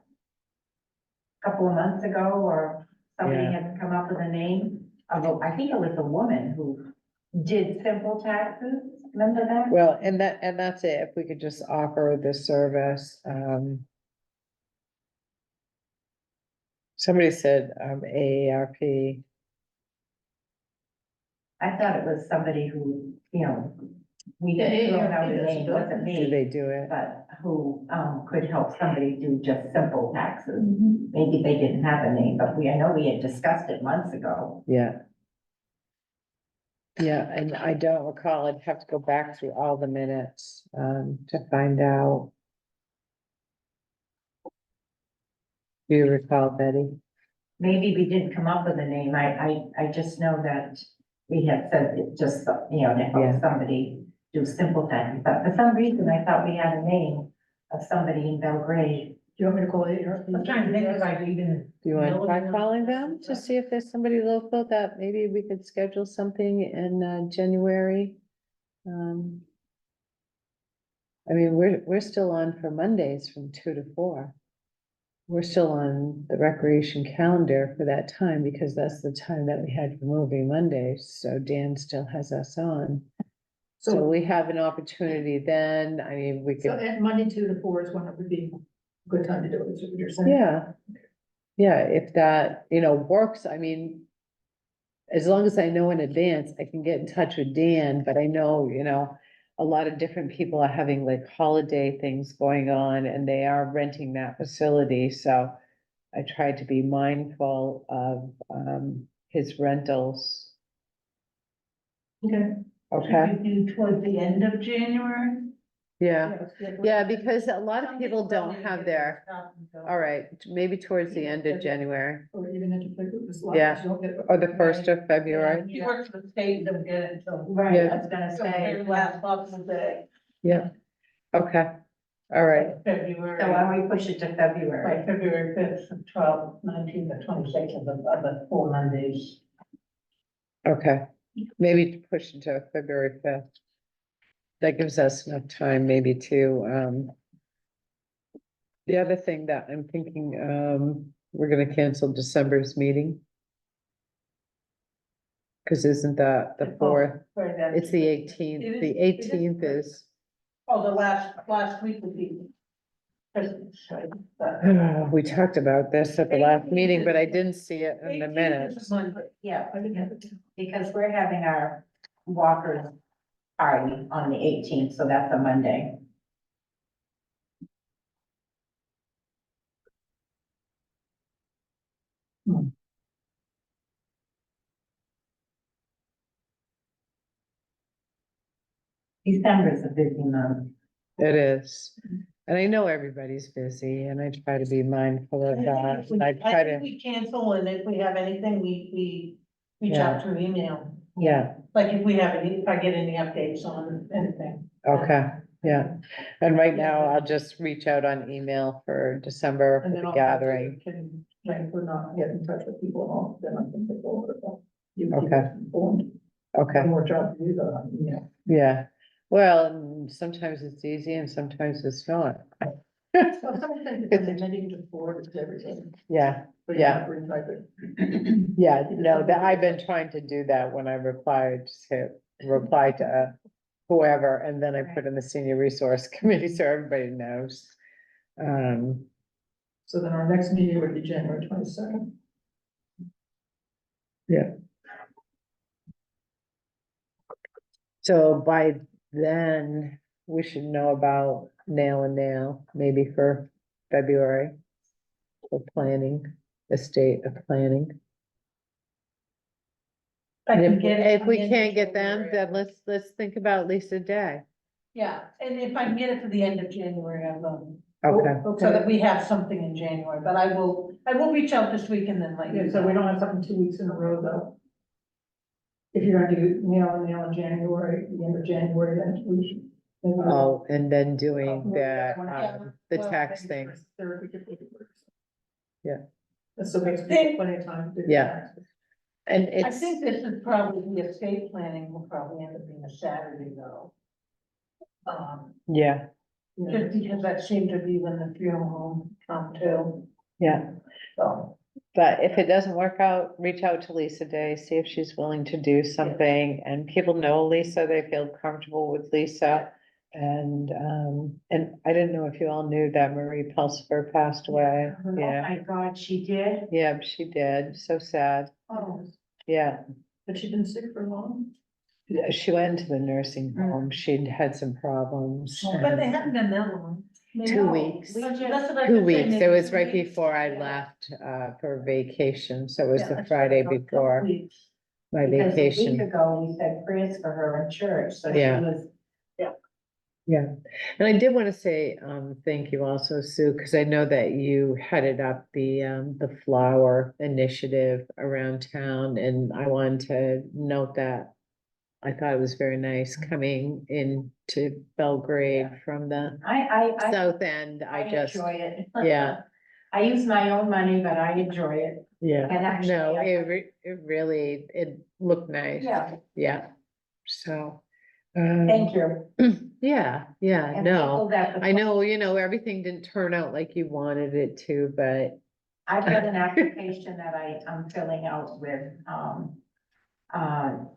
Speaker 2: a couple of months ago, or somebody
Speaker 1: Yeah.
Speaker 2: had come up with a name of, I think it was a woman who did simple taxes, remember that?
Speaker 1: Well, and that's it. If we could just offer this service, somebody said, AARP.
Speaker 2: I thought it was somebody who, we
Speaker 3: Yeah,
Speaker 2: didn't know how
Speaker 3: AARP
Speaker 2: the
Speaker 3: does
Speaker 2: name,
Speaker 3: it.
Speaker 2: wasn't
Speaker 1: Do
Speaker 2: me,
Speaker 1: they do it?
Speaker 2: but who, could help somebody do just simple taxes.
Speaker 3: Mhm.
Speaker 2: Maybe they didn't have a name, but I know we had discussed it months ago.
Speaker 1: Yeah. Yeah, and I don't recall. I'd have to go back through all the minutes, to find out. Do you recall, Betty?
Speaker 2: Maybe we didn't come up with a name. I just know that we had said it just, to
Speaker 1: Yeah.
Speaker 2: help somebody do simple taxes. But for some reason, I thought we had a name of somebody in Belgrade.
Speaker 3: Do you want me to call AARP?
Speaker 2: I'm trying to think if I even.
Speaker 1: Do you want to
Speaker 3: No,
Speaker 1: try
Speaker 3: no,
Speaker 1: calling
Speaker 3: that's-
Speaker 1: them to see if there's somebody local that maybe we could schedule something in January? I mean, we're still on for Mondays from 2 to 4. We're still on the recreation calendar for that time, because that's the time that we had for movie Mondays, so Dan still has us on. So
Speaker 3: So,
Speaker 1: we have an opportunity then. I mean, we
Speaker 3: so
Speaker 1: could,
Speaker 3: at Monday 2 to 4 is when it would be a good time to do it, is what you're saying?
Speaker 1: yeah. Yeah, if that, works, I mean, as long as I know in advance, I can get in touch with Dan, but I know, a lot of different people are having like holiday things going on, and they are renting that facility, so I try to be mindful of, his rentals.
Speaker 3: Okay.
Speaker 1: Okay,
Speaker 4: do towards the end of January?
Speaker 1: yeah, yeah, because a lot of people don't have their, all right, maybe towards the end of January,
Speaker 3: Or even into this.
Speaker 1: Yeah. or the 1st of February.
Speaker 4: He works for the state, and don't get it until.
Speaker 2: Right,
Speaker 1: Yeah.
Speaker 2: I was gonna
Speaker 4: So
Speaker 2: say.
Speaker 4: very last possible day.
Speaker 1: Yeah, okay, all right,
Speaker 4: February.
Speaker 2: So why don't we push it to
Speaker 4: Like
Speaker 2: February?
Speaker 4: February 5th, 12th, 19th, or 26th of the 4 Mondays.
Speaker 1: okay, maybe push into February 5th. That gives us enough time maybe to, the other thing that I'm thinking, we're gonna cancel December's meeting. Cause isn't that the 4th? It's the 18th. The 18th is
Speaker 4: Oh, the last week would be Christmas, right? But-
Speaker 1: We talked about this at the last meeting, but I didn't see it in the
Speaker 4: 18th is
Speaker 1: minutes.
Speaker 4: Monday.
Speaker 2: Yeah,
Speaker 3: I didn't have it.
Speaker 2: because we're having our walkers party on the 18th, so that's a Monday. December is a busy month.
Speaker 1: It is. And I know everybody's busy and I try to be mindful of that. And I try
Speaker 4: I think
Speaker 1: to,
Speaker 4: we cancel, and if we have anything, we reach out through email.
Speaker 1: yeah,
Speaker 4: Like if we have any, if I get any updates on anything.
Speaker 1: okay, yeah. And right now I'll just reach out on email for December for
Speaker 3: And then
Speaker 1: the
Speaker 3: I'll.
Speaker 1: gathering.
Speaker 3: Can, like, we're not getting in touch with people at all, then I can take over it. You keep
Speaker 1: Okay.
Speaker 3: us informed.
Speaker 1: Okay,
Speaker 3: One more job to do though, yeah.
Speaker 1: yeah. Well, sometimes it's easy and sometimes it's not.
Speaker 3: Well, sometimes it's amending to forward it to everybody.
Speaker 1: Yeah,
Speaker 3: But you
Speaker 1: Yeah.
Speaker 3: have to retype it.
Speaker 1: yeah, no, I've been trying to do that when I reply to whoever, and then I put in the senior resource committee so everybody knows.
Speaker 3: So then our next meeting would be January 22nd.
Speaker 1: So by then, we should know about nail and nail, maybe for February. For planning, the state of planning.
Speaker 4: I
Speaker 1: And
Speaker 4: can
Speaker 1: if,
Speaker 4: get it
Speaker 1: if
Speaker 4: for
Speaker 1: we
Speaker 4: the end of
Speaker 1: can't get them,
Speaker 4: January.
Speaker 1: then let's think about Lisa Day.
Speaker 4: Yeah, and if I can get it for the end of January, I will,
Speaker 1: Okay,
Speaker 4: so that we have something in January, but I will reach out this week and then let you
Speaker 3: Yeah, so we
Speaker 4: know.
Speaker 3: don't have something 2 weeks in a row though. If you're gonna do nail in January, the end of January, then we should. then we'll-
Speaker 1: oh, and then doing
Speaker 3: Oh,
Speaker 1: that,
Speaker 4: yeah.
Speaker 1: the
Speaker 4: Well,
Speaker 1: tax
Speaker 3: maybe
Speaker 1: thing,
Speaker 3: first, third week of February.
Speaker 1: Yeah.
Speaker 3: That still gives people plenty of time to do. the
Speaker 1: Yeah.
Speaker 3: taxes.
Speaker 1: and
Speaker 4: I
Speaker 1: it's,
Speaker 4: think this is probably, the estate planning will probably end up being a Saturday though.
Speaker 1: yeah,
Speaker 3: Yeah.
Speaker 4: Just because that seemed to be when the funeral home come too,
Speaker 1: yeah.
Speaker 4: so.
Speaker 1: But if it doesn't work out, reach out to Lisa Day, see if she's willing to do something, and people know Lisa, they feel comfortable with Lisa. And I didn't know if you all knew that Marie Pulsifer passed away,
Speaker 2: Oh
Speaker 1: yeah,
Speaker 2: my God, she did?
Speaker 1: yeah, she did, so sad,
Speaker 2: Oh,
Speaker 1: yeah.
Speaker 3: But she's been sick for long.
Speaker 1: She went into the nursing home, she'd had some problems.
Speaker 4: But they haven't been that long. Maybe-
Speaker 1: 2
Speaker 2: no,
Speaker 1: weeks.
Speaker 2: we
Speaker 4: That's
Speaker 2: just-
Speaker 4: what I
Speaker 1: 2
Speaker 4: was saying,
Speaker 1: weeks, it
Speaker 4: maybe
Speaker 1: was
Speaker 4: 2
Speaker 1: right
Speaker 4: weeks.
Speaker 1: before I
Speaker 4: Yeah.
Speaker 1: left, for vacation, so it was
Speaker 4: Yeah,
Speaker 1: the
Speaker 4: that's
Speaker 1: Friday
Speaker 4: right, a couple
Speaker 1: before
Speaker 4: weeks.
Speaker 1: my
Speaker 2: Because a week
Speaker 1: vacation.
Speaker 2: ago, we said prayers for her in church, so she
Speaker 1: Yeah.
Speaker 2: was,
Speaker 1: Yeah, and I did want to say, thank you also, Sue, because I know that you headed up the flower initiative around town, and I wanted to note that. I thought it was very nice coming into Belgrade from the
Speaker 2: I
Speaker 1: south end,
Speaker 2: I
Speaker 1: I just,
Speaker 2: enjoy it.
Speaker 1: yeah.
Speaker 2: I use my own money, but I enjoy it.
Speaker 1: yeah,
Speaker 2: And actually,
Speaker 1: no,
Speaker 2: I-
Speaker 1: it really, it looked nice.
Speaker 2: Yeah,
Speaker 1: Yeah, so.
Speaker 2: thank you.
Speaker 1: Yeah, yeah,
Speaker 2: And
Speaker 1: no.
Speaker 2: people that-
Speaker 1: I know, everything didn't turn out like you wanted it to, but
Speaker 2: I've got an application that I'm filling out with,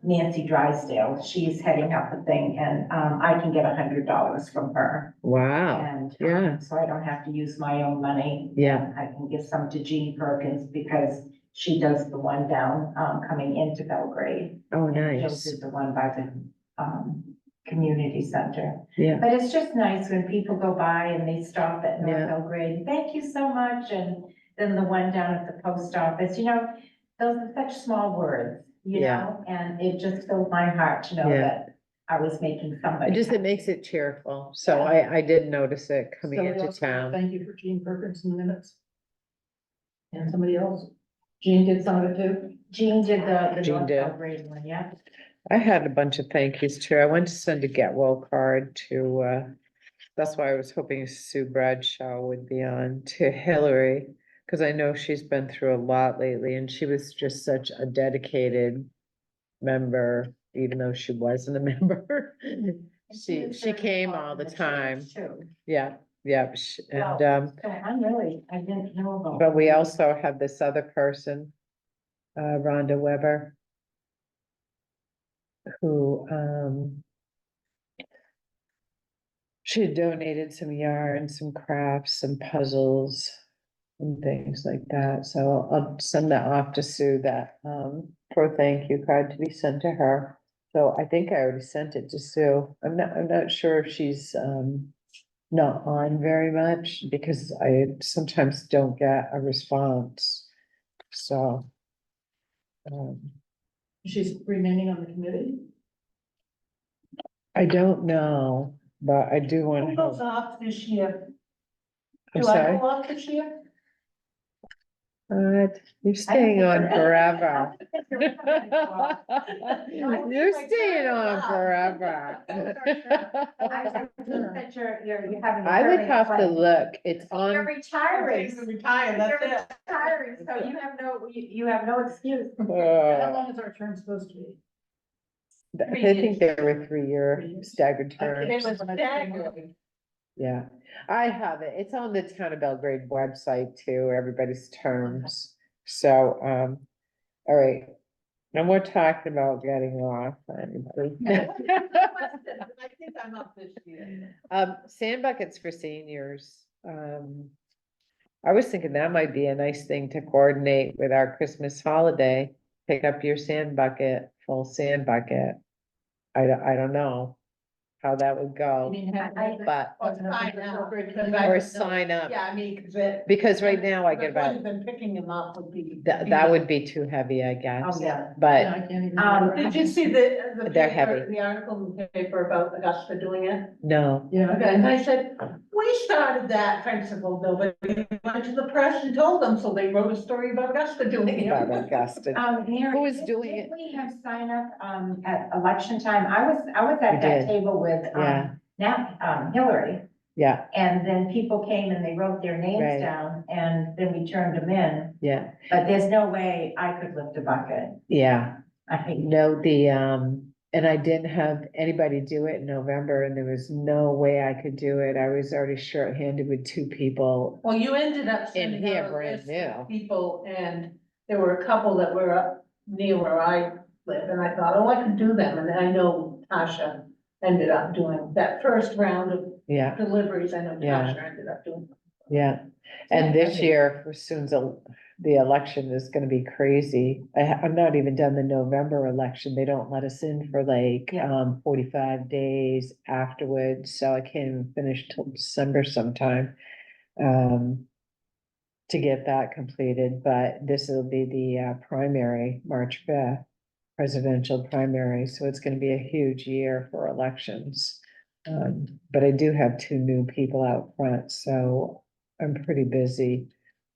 Speaker 2: Nancy Drysdale. She's heading up the thing and, I can get $100 from her.
Speaker 1: wow,
Speaker 2: And,
Speaker 1: yeah.
Speaker 2: so I don't have to use my own money.
Speaker 1: Yeah.
Speaker 2: I can give some to Jean Perkins because she does the one down, coming into Belgrade.
Speaker 1: Oh,
Speaker 2: And she'll
Speaker 1: nice.
Speaker 2: do the one by the, community center.
Speaker 1: Yeah,
Speaker 2: But it's just nice when people go by and they stop at North
Speaker 1: Yeah.
Speaker 2: Belgrade, thank you so much, and then the one down at the post office, those are such small words,
Speaker 1: Yeah.
Speaker 2: and it just filled my heart to know
Speaker 1: Yeah.
Speaker 2: that I was making somebody.
Speaker 1: it makes it cheerful. So I did notice it coming
Speaker 3: So we
Speaker 1: into
Speaker 3: also
Speaker 1: town.
Speaker 3: Thank you for Jean Perkins in the minutes. And somebody else. Jean did some of it too.
Speaker 2: Jean did the
Speaker 1: Jean
Speaker 2: North
Speaker 1: did.
Speaker 2: Belgrade one, yeah.
Speaker 1: I had a bunch of thank yous too. I went to send a get well card to, that's why I was hoping Sue Bradshaw would be on, to Hillary. Cause I know she's been through a lot lately and she was just such a dedicated member, even though she wasn't a member. She
Speaker 2: was very
Speaker 1: came
Speaker 2: involved
Speaker 1: all
Speaker 2: in
Speaker 1: the
Speaker 2: church,
Speaker 1: time.
Speaker 2: too.
Speaker 1: Yeah, yeah. And,
Speaker 2: So I didn't know about.
Speaker 1: but we also have this other person, Rhonda Weber. Who, She had donated some yarn, some crafts, some puzzles and things like that. So I'll send that off to Sue, that, for thank you card to be sent to her. So I think I already sent it to Sue. I'm not sure if she's, not on very much because I sometimes don't get a response. So.
Speaker 3: She's remaining on the committee.
Speaker 1: I don't know, but I do want
Speaker 4: Who
Speaker 1: to.
Speaker 4: goes off this year?
Speaker 1: I'm
Speaker 4: Do I
Speaker 1: sorry.
Speaker 4: go off this year?
Speaker 1: You're staying on forever.
Speaker 2: You're
Speaker 1: You're staying on forever.
Speaker 2: I think that you're having. a
Speaker 1: I would
Speaker 2: very
Speaker 1: have to
Speaker 2: like-
Speaker 1: look, it's
Speaker 2: You're
Speaker 1: on,
Speaker 2: retiring.
Speaker 4: Retire,
Speaker 2: You're retiring, so you have no excuse.
Speaker 3: How long is our term supposed to be?
Speaker 1: I think there were 3-year
Speaker 3: 3 years.
Speaker 1: staggered
Speaker 3: I think
Speaker 1: terms.
Speaker 4: It was staggering.
Speaker 1: Yeah, I have it. It's on the Town of Belgrade website too, everybody's terms. So, all right. No more talking about getting off, anybody.
Speaker 4: I think I'm up this year.
Speaker 1: Sand buckets for seniors. I was thinking that might be a nice thing to coordinate with our Christmas holiday. Pick up your sand bucket, full sand bucket. I don't know how that would
Speaker 3: I
Speaker 1: go,
Speaker 3: mean,
Speaker 1: but,
Speaker 4: Or sign up, because
Speaker 1: or
Speaker 4: I don't know.
Speaker 1: sign up.
Speaker 4: Yeah, I mean, cause it.
Speaker 1: Because right now I get
Speaker 4: The
Speaker 1: about,
Speaker 4: ones been picking them up would be.
Speaker 1: that would be too heavy, I guess.
Speaker 2: Oh, yeah.
Speaker 1: But
Speaker 3: I can't even.
Speaker 2: Um,
Speaker 4: Did you see the
Speaker 1: They're
Speaker 4: paper,
Speaker 1: heavy.
Speaker 4: the article in the paper about Augusta doing it?
Speaker 1: no,
Speaker 3: Yeah,
Speaker 4: And I said, we started that principle, nobody went to the press and told them, so they wrote a story about Augusta doing
Speaker 1: about
Speaker 4: it.
Speaker 1: Augusta.
Speaker 2: Mary,
Speaker 1: Who is doing
Speaker 2: did
Speaker 1: it?
Speaker 2: we have sign up, at election time? I was at
Speaker 1: We
Speaker 2: that
Speaker 1: did.
Speaker 2: table with,
Speaker 1: Yeah.
Speaker 2: Hillary.
Speaker 1: Yeah,
Speaker 2: And then people came and they wrote their
Speaker 1: Right.
Speaker 2: names down and then we turned them in.
Speaker 1: yeah,
Speaker 2: But there's no way I could lift a bucket.
Speaker 1: yeah.
Speaker 2: I hate.
Speaker 1: No, and I didn't have anybody do it in November and there was no way I could do it. I was already shorthanded with 2 people.
Speaker 4: Well, you ended up
Speaker 1: In
Speaker 4: sending
Speaker 1: here,
Speaker 4: out a
Speaker 1: brand
Speaker 4: list
Speaker 1: new.
Speaker 4: of people, and there were a couple that were up near where I live, and I thought, oh, I could do them, and I know Tasha ended up doing that first round of
Speaker 1: Yeah,
Speaker 4: deliveries, I know
Speaker 1: Yeah.
Speaker 4: Tasha ended up doing.
Speaker 1: yeah. And this year, as soon as the election is gonna be crazy. I'm not even done the November election. They don't let us in for like,
Speaker 2: Yeah.
Speaker 1: 45 days afterwards, so I can't even finish till December sometime. To get that completed, but this will be the primary, March 5th, presidential primary, so it's gonna be a huge year for elections. But I do have 2 new people out front, so I'm pretty busy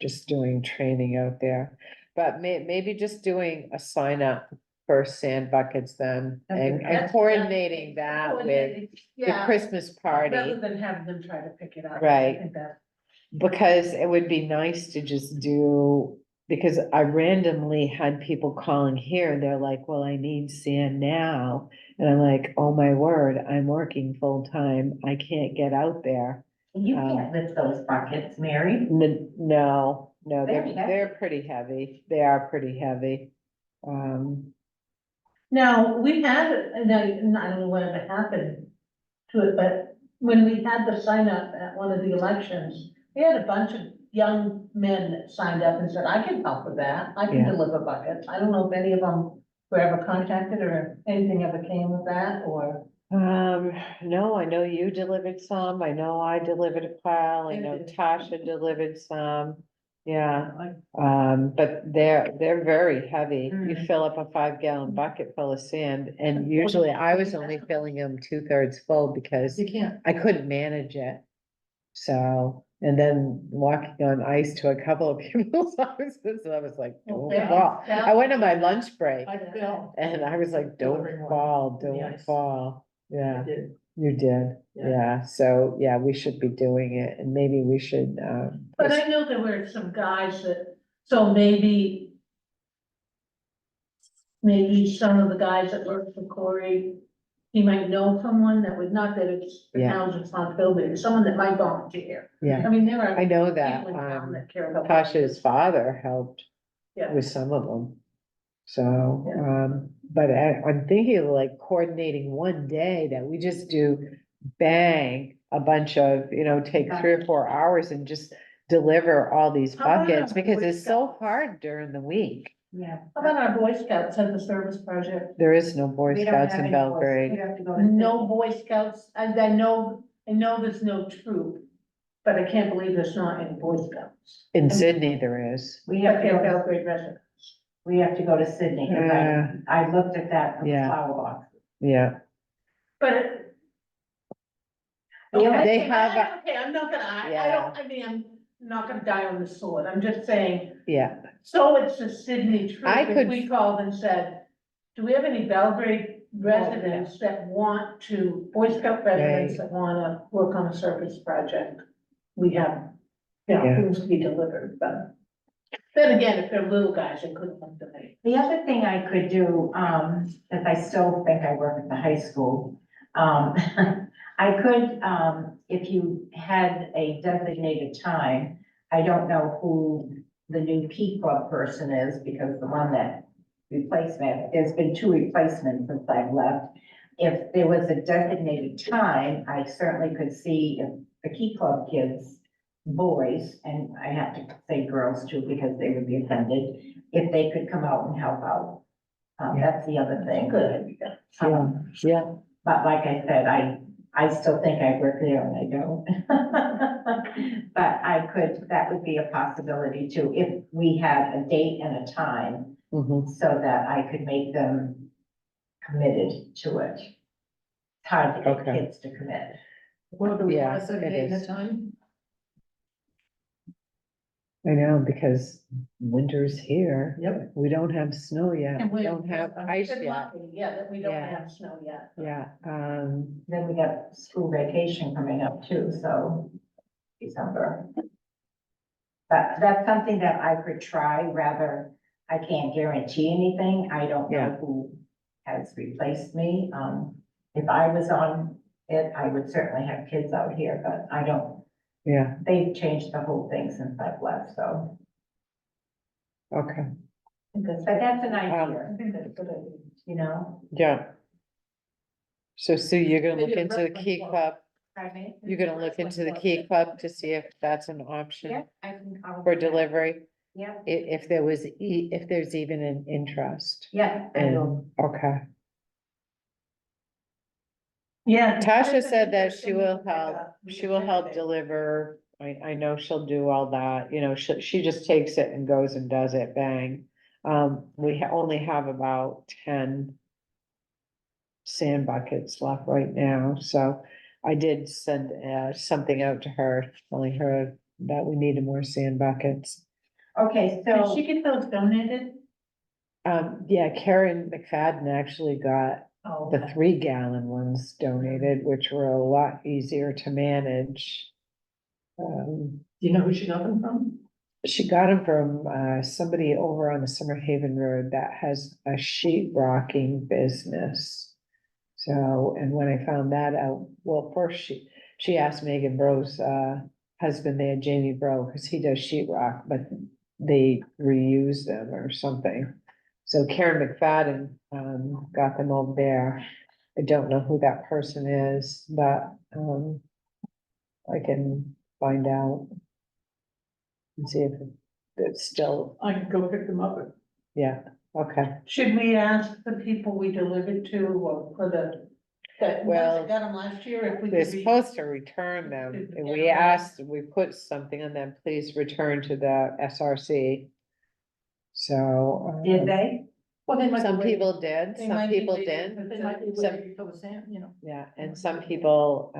Speaker 1: just doing training out there. But maybe just doing a sign up for sand buckets then, and
Speaker 4: That's-
Speaker 1: coordinating that with the
Speaker 4: Yeah,
Speaker 1: Christmas
Speaker 4: rather
Speaker 1: party.
Speaker 4: than having them try to pick it up.
Speaker 1: Right.
Speaker 4: I think that-
Speaker 1: Because it would be nice to just do, because I randomly had people calling here, and they're like, well, I need sand now. And I'm like, oh my word, I'm working full time, I can't get out there.
Speaker 2: You can't lift those buckets, Mary.
Speaker 1: No,
Speaker 2: Very heavy.
Speaker 1: they're pretty heavy, they are pretty heavy.
Speaker 4: Now, we had, and I don't know whatever happened to it, but when we had the sign up at one of the elections, we had a bunch of young men that signed up and said, I can help with that, I can
Speaker 1: Yeah.
Speaker 4: deliver buckets. I don't know if any of them were ever contacted or anything ever came with that, or.
Speaker 1: No, I know you delivered some, I know I delivered a pile, I
Speaker 3: Yeah,
Speaker 1: know
Speaker 3: I did.
Speaker 1: Tasha delivered some, yeah. But they're very heavy. You
Speaker 2: Mm.
Speaker 1: fill up a 5-gallon bucket full of sand, and usually I was only filling them 2/3 full because
Speaker 3: You can't.
Speaker 1: I couldn't manage it. So, and then walking on ice to a couple of people's houses, I was like,
Speaker 4: Well,
Speaker 1: don't
Speaker 4: yeah,
Speaker 1: fall.
Speaker 4: that-
Speaker 1: I went on my lunch break
Speaker 3: I fell.
Speaker 1: and I was like,
Speaker 3: Delivering
Speaker 1: don't
Speaker 3: one
Speaker 1: fall,
Speaker 3: in the
Speaker 1: don't
Speaker 3: ice.
Speaker 1: fall.
Speaker 3: I
Speaker 1: Yeah,
Speaker 3: did.
Speaker 1: you did.
Speaker 3: Yeah.
Speaker 1: Yeah, so, yeah, we should be doing it and maybe we should,
Speaker 4: But I know there were some guys that, so maybe some of the guys that work for Corey, he might know someone that would, not that it's the
Speaker 1: Yeah.
Speaker 4: town's responsibility, but someone that might volunteer.
Speaker 1: yeah,
Speaker 4: I mean, there are
Speaker 1: I know
Speaker 4: people
Speaker 1: that,
Speaker 4: in town that care about.
Speaker 1: Tasha's father helped
Speaker 4: Yeah.
Speaker 1: with some of them. So, but I'm thinking of like coordinating one day that we just do bang, a bunch of, take 3 or 4 hours and just deliver all these
Speaker 4: How about
Speaker 1: buckets,
Speaker 4: a
Speaker 1: because
Speaker 4: Boy
Speaker 1: it's so
Speaker 4: Scouts?
Speaker 1: hard during the week.
Speaker 2: Yeah.
Speaker 4: How about our Boy Scouts as a service project?
Speaker 1: There is no Boy
Speaker 2: We don't
Speaker 1: Scouts
Speaker 2: have
Speaker 1: in
Speaker 2: any Boy-
Speaker 1: Belgrade.
Speaker 2: We have to go to.
Speaker 4: No Boy Scouts, and I know there's no troop, but I can't believe there's not any Boy Scouts.
Speaker 1: In Sydney, there is.
Speaker 2: We have
Speaker 4: But
Speaker 2: to
Speaker 4: they're
Speaker 2: go,
Speaker 4: Belgrade residents.
Speaker 2: we have to go to Sydney, cause I looked at that from the
Speaker 1: Yeah.
Speaker 2: flower box.
Speaker 1: Yeah,
Speaker 4: But.
Speaker 2: The only
Speaker 4: Okay,
Speaker 1: They
Speaker 2: thing-
Speaker 1: have
Speaker 4: Okay, I'm not gonna, I
Speaker 1: Yeah.
Speaker 4: don't, I mean, I'm not gonna die on the sword, I'm just saying,
Speaker 1: yeah.
Speaker 4: so it's a Sydney troop,
Speaker 1: I
Speaker 4: if
Speaker 1: could-
Speaker 4: we called and said, do we have any Belgrade residents that want to, Boy Scout residents that wanna work on a service project? We have,
Speaker 1: Yeah.
Speaker 4: things to be delivered, but then again, if they're little guys, they couldn't come to me.
Speaker 2: The other thing I could do, if I still think I work at the high school, I could, if you had a designated time, I don't know who the new Key Club person is, because the one that replaced me, there's been 2 replacements since I've left. If there was a designated time, I certainly could see if the Key Club kids, boys, and I have to say girls too, because they would be offended, if they could come out and help out. That's the other thing.
Speaker 4: Good.
Speaker 1: Yeah,
Speaker 2: But like I said, I still think I work there and I don't. But I could, that would be a possibility too, if we had a date and a time,
Speaker 1: mhm.
Speaker 2: so that I could make them committed to it. It's hard to get
Speaker 1: Okay.
Speaker 2: kids to commit.
Speaker 3: Well, do we
Speaker 1: Yeah,
Speaker 3: want to set a
Speaker 1: it
Speaker 3: date and
Speaker 1: is.
Speaker 3: a time?
Speaker 1: I know, because winter's here.
Speaker 3: Yep.
Speaker 1: We don't have snow yet.
Speaker 4: And
Speaker 1: We
Speaker 4: we
Speaker 1: don't have ice
Speaker 4: Been
Speaker 1: yet.
Speaker 4: lucky, yeah, that we don't
Speaker 1: Yeah.
Speaker 4: have snow yet.
Speaker 1: Yeah,
Speaker 2: Then we got school vacation coming up too, so December. But that's something that I could try, rather, I can't guarantee anything. I don't know
Speaker 1: Yeah.
Speaker 2: who has replaced me. If I was on it, I would certainly have kids out here, but I don't,
Speaker 1: yeah,
Speaker 2: they've changed the whole thing since I've left, so.
Speaker 1: okay,
Speaker 2: But that's an idea,
Speaker 4: I think that's a good idea.
Speaker 2: you know?
Speaker 1: yeah. So Sue, you're gonna look
Speaker 3: Maybe a
Speaker 1: into the
Speaker 3: reference
Speaker 1: Key
Speaker 3: form.
Speaker 1: Club,
Speaker 2: Pardon me?
Speaker 1: you're gonna look into the Key Club to see if that's an option
Speaker 2: Yeah, I can. I'll
Speaker 1: for
Speaker 2: do that.
Speaker 1: delivery,
Speaker 2: Yeah,
Speaker 1: if there was, if there's even an interest.
Speaker 2: yeah, I will.
Speaker 1: And, okay,
Speaker 4: Yeah.
Speaker 1: Tasha
Speaker 4: that's
Speaker 1: said that
Speaker 4: interesting
Speaker 1: she will
Speaker 4: to pick
Speaker 1: help,
Speaker 4: up. We
Speaker 1: she
Speaker 4: can
Speaker 1: will
Speaker 4: pick
Speaker 1: help
Speaker 4: it.
Speaker 1: deliver, I know she'll do all that, she just takes it and goes and does it, bang. We only have about 10 sand buckets left right now, so I did send, something out to her, telling her that we needed more sand buckets.
Speaker 2: Okay,
Speaker 4: Did
Speaker 2: so.
Speaker 4: she get those donated?
Speaker 1: Yeah, Karen McFadden actually got
Speaker 4: Oh,
Speaker 1: the 3-gallon ones donated, which were a lot easier to manage.
Speaker 3: Do you know who she got them from?
Speaker 1: She got them from somebody over on the Summer Haven Road that has a sheet rocking business. So, and when I found that out, well, first she asked Megan Bro's husband there, Jamie Bro, because he does sheet rock, but they reuse them or something. So Karen McFadden got them over there. I don't know who that person is, but I can find out. And see if it's still,
Speaker 3: I could go pick them up.
Speaker 1: yeah, okay.
Speaker 4: should we ask the people we delivered to or for the, that,
Speaker 1: Well,
Speaker 4: ones that got them last year, if we
Speaker 1: They're
Speaker 4: could be?
Speaker 1: supposed to return them, and we asked, we put something on them, please return to the SRC. So.
Speaker 2: Did they?
Speaker 3: Well, they might. be
Speaker 1: Some
Speaker 3: waiting-
Speaker 1: people did,
Speaker 4: They
Speaker 1: some
Speaker 4: might be
Speaker 1: people
Speaker 4: waiting
Speaker 1: did,
Speaker 4: for
Speaker 3: They might be
Speaker 1: Some-
Speaker 3: waiting till the sand.
Speaker 1: yeah, and some people,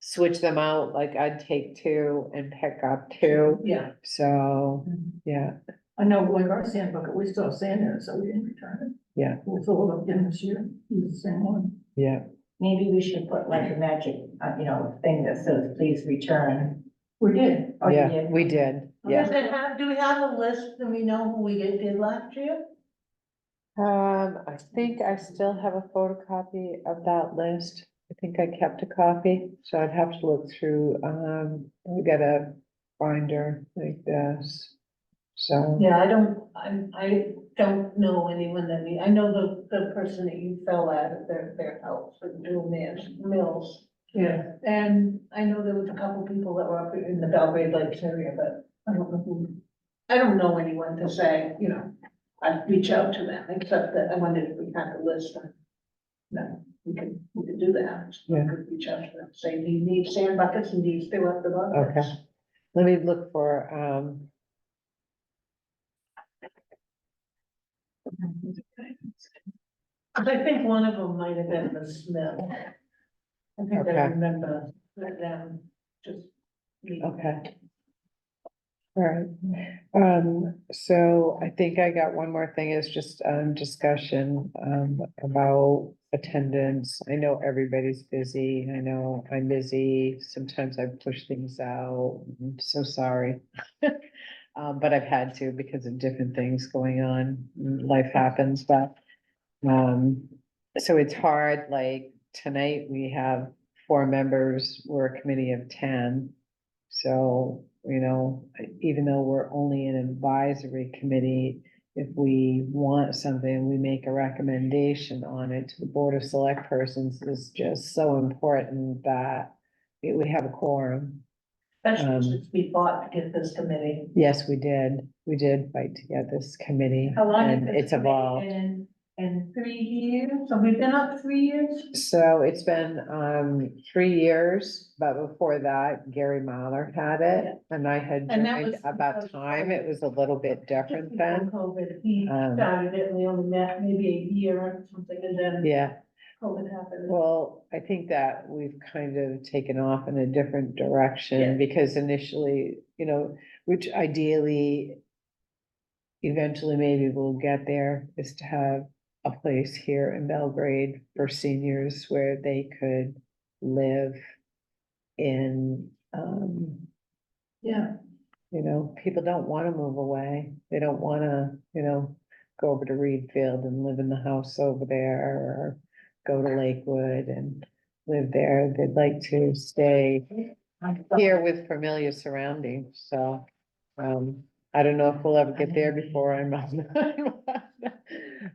Speaker 1: switch them out, like I'd take 2 and pick up 2,
Speaker 4: Yeah,
Speaker 1: so, yeah,
Speaker 3: I know, like our sand bucket, we still have sand in it, so we didn't return it.
Speaker 1: Yeah.
Speaker 3: We'll fill it up again this year, use the same one.
Speaker 1: yeah,
Speaker 2: Maybe we should put like a magic, thing that says, please return.
Speaker 3: We did.
Speaker 2: Oh, you
Speaker 1: yeah,
Speaker 2: did?
Speaker 1: we did, yeah.
Speaker 4: does it have, do we have a list, do we know who we did last year?
Speaker 1: I think I still have a photocopy of that list. I think I kept a copy, so I'd have to look through, we got a binder like this. So,
Speaker 4: Yeah, I don't know anyone that I know the person that you fell at their house for doing theirs, Mills. Yeah, and I know there was a couple people that were up in the Belgrade Lakes area, but I don't know who, I don't know anyone to say, you know, I'd reach out to them, except that I wondered if we had a list and no, we could do that. We
Speaker 1: Yeah.
Speaker 4: could reach out to them, say, do you need sand buckets and do you fill up the buckets?
Speaker 1: Okay. Let me look for,
Speaker 4: Cause I think one of them might have been the smell. I think
Speaker 1: Okay.
Speaker 4: I remember them just.
Speaker 1: okay. All right, so I think I got one more thing is just, discussion, about attendance. I know everybody's busy, I know I'm busy, sometimes I push things out, I'm so sorry. But I've had to because of different things going on, life happens, but, so it's hard, like, tonight we have 4 members, we're a committee of 10. So, you know, even though we're only an advisory committee, if we want something, we make a recommendation on it to the Board of Select Persons is just so important that we have a quorum.
Speaker 4: Especially since we fought to get this committee.
Speaker 1: Yes, we did fight to get this committee
Speaker 4: How long has
Speaker 1: and
Speaker 4: this
Speaker 1: it's
Speaker 4: committee
Speaker 1: evolved.
Speaker 4: been? In 3 years? So we've been up 3 years?
Speaker 1: So it's been 3 years, but before that, Gary Mahler had it and I had
Speaker 4: And that
Speaker 1: joined
Speaker 4: was
Speaker 1: about
Speaker 4: because
Speaker 1: time. It was a little bit different
Speaker 4: Just
Speaker 1: then.
Speaker 4: before COVID, he
Speaker 1: Um,
Speaker 4: started it and we only met maybe a year or something and then
Speaker 1: Yeah,
Speaker 4: COVID happened.
Speaker 1: well, I think that we've kind of taken off in a different direction
Speaker 4: Yeah.
Speaker 1: because initially, you know, which ideally eventually maybe we'll get there is to have a place here in Belgrade for seniors where they could live in,
Speaker 4: Yeah,
Speaker 1: you know, people don't wanna move away. They don't wanna, you know, go over to Reedfield and live in the house over there or go to Lakewood and live there. They'd like to stay here with familiar surroundings, so, I don't know if we'll ever get there before I'm on.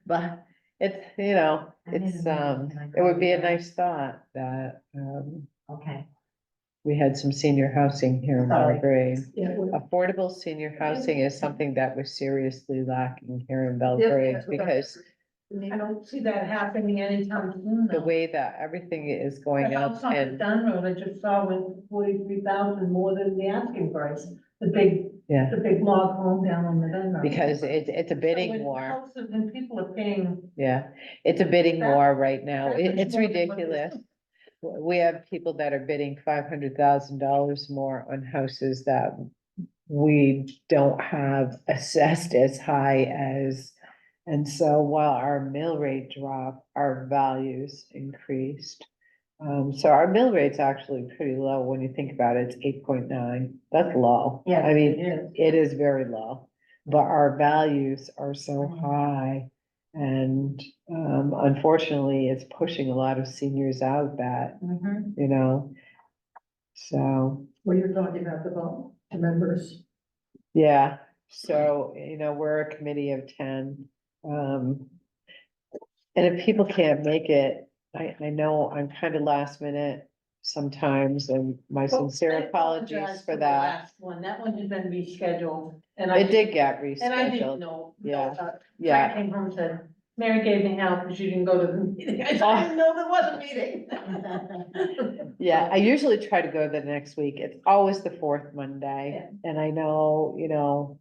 Speaker 1: But it's, you know, it's, it would be a nice thought that,
Speaker 2: Okay.
Speaker 1: we had some senior housing here in
Speaker 2: Sorry.
Speaker 1: Belgrade.
Speaker 4: yeah.
Speaker 1: Affordable senior housing is something that was seriously lacking here in Belgrade because
Speaker 4: I don't see that happening anytime soon.
Speaker 1: the
Speaker 4: though.
Speaker 1: way that everything is
Speaker 4: The
Speaker 1: going
Speaker 4: house
Speaker 1: up
Speaker 4: on the
Speaker 1: and,
Speaker 4: Dunn Road, I just saw went 43,000 more than the asking price. The
Speaker 1: yeah,
Speaker 4: big log home down on the Dunn Road.
Speaker 1: because it's a
Speaker 4: So
Speaker 1: bidding
Speaker 4: when
Speaker 1: war.
Speaker 4: houses and people are paying.
Speaker 1: Yeah, it's a bidding
Speaker 4: That-
Speaker 1: war right now.
Speaker 4: that much
Speaker 1: It's
Speaker 4: more than what this-
Speaker 1: ridiculous. We have people that are bidding $500,000 more on houses that we don't have assessed as high as. And so while our mill rate dropped, our values increased. So our mill rate's actually pretty low when you think about it. It's 8.9. That's low.
Speaker 2: Yes,
Speaker 1: I mean,
Speaker 2: it is.
Speaker 1: it is very low, but our values are so
Speaker 2: Mhm.
Speaker 1: high. And unfortunately, it's pushing a lot of seniors out that,
Speaker 2: Mhm.
Speaker 1: you know. So,
Speaker 3: Well, you're talking about the members.
Speaker 1: yeah, so, you know, we're a committee of 10. And if people can't make it, I know I'm kind of last minute sometimes, and my
Speaker 4: Well,
Speaker 1: sincere
Speaker 4: I
Speaker 1: apologies
Speaker 4: apologize
Speaker 1: for
Speaker 4: the
Speaker 1: that.
Speaker 4: Last one, that one has been rescheduled, and
Speaker 1: It did get
Speaker 4: and I didn't
Speaker 1: rescheduled.
Speaker 4: know.
Speaker 1: Yeah,
Speaker 4: Frank
Speaker 1: yeah.
Speaker 4: came home and said, Mary gave me hell because you didn't go to the meeting. I said, I didn't know there was a meeting.
Speaker 1: Yeah, I usually try to go the next week. It's always the fourth Monday, and I know, you know,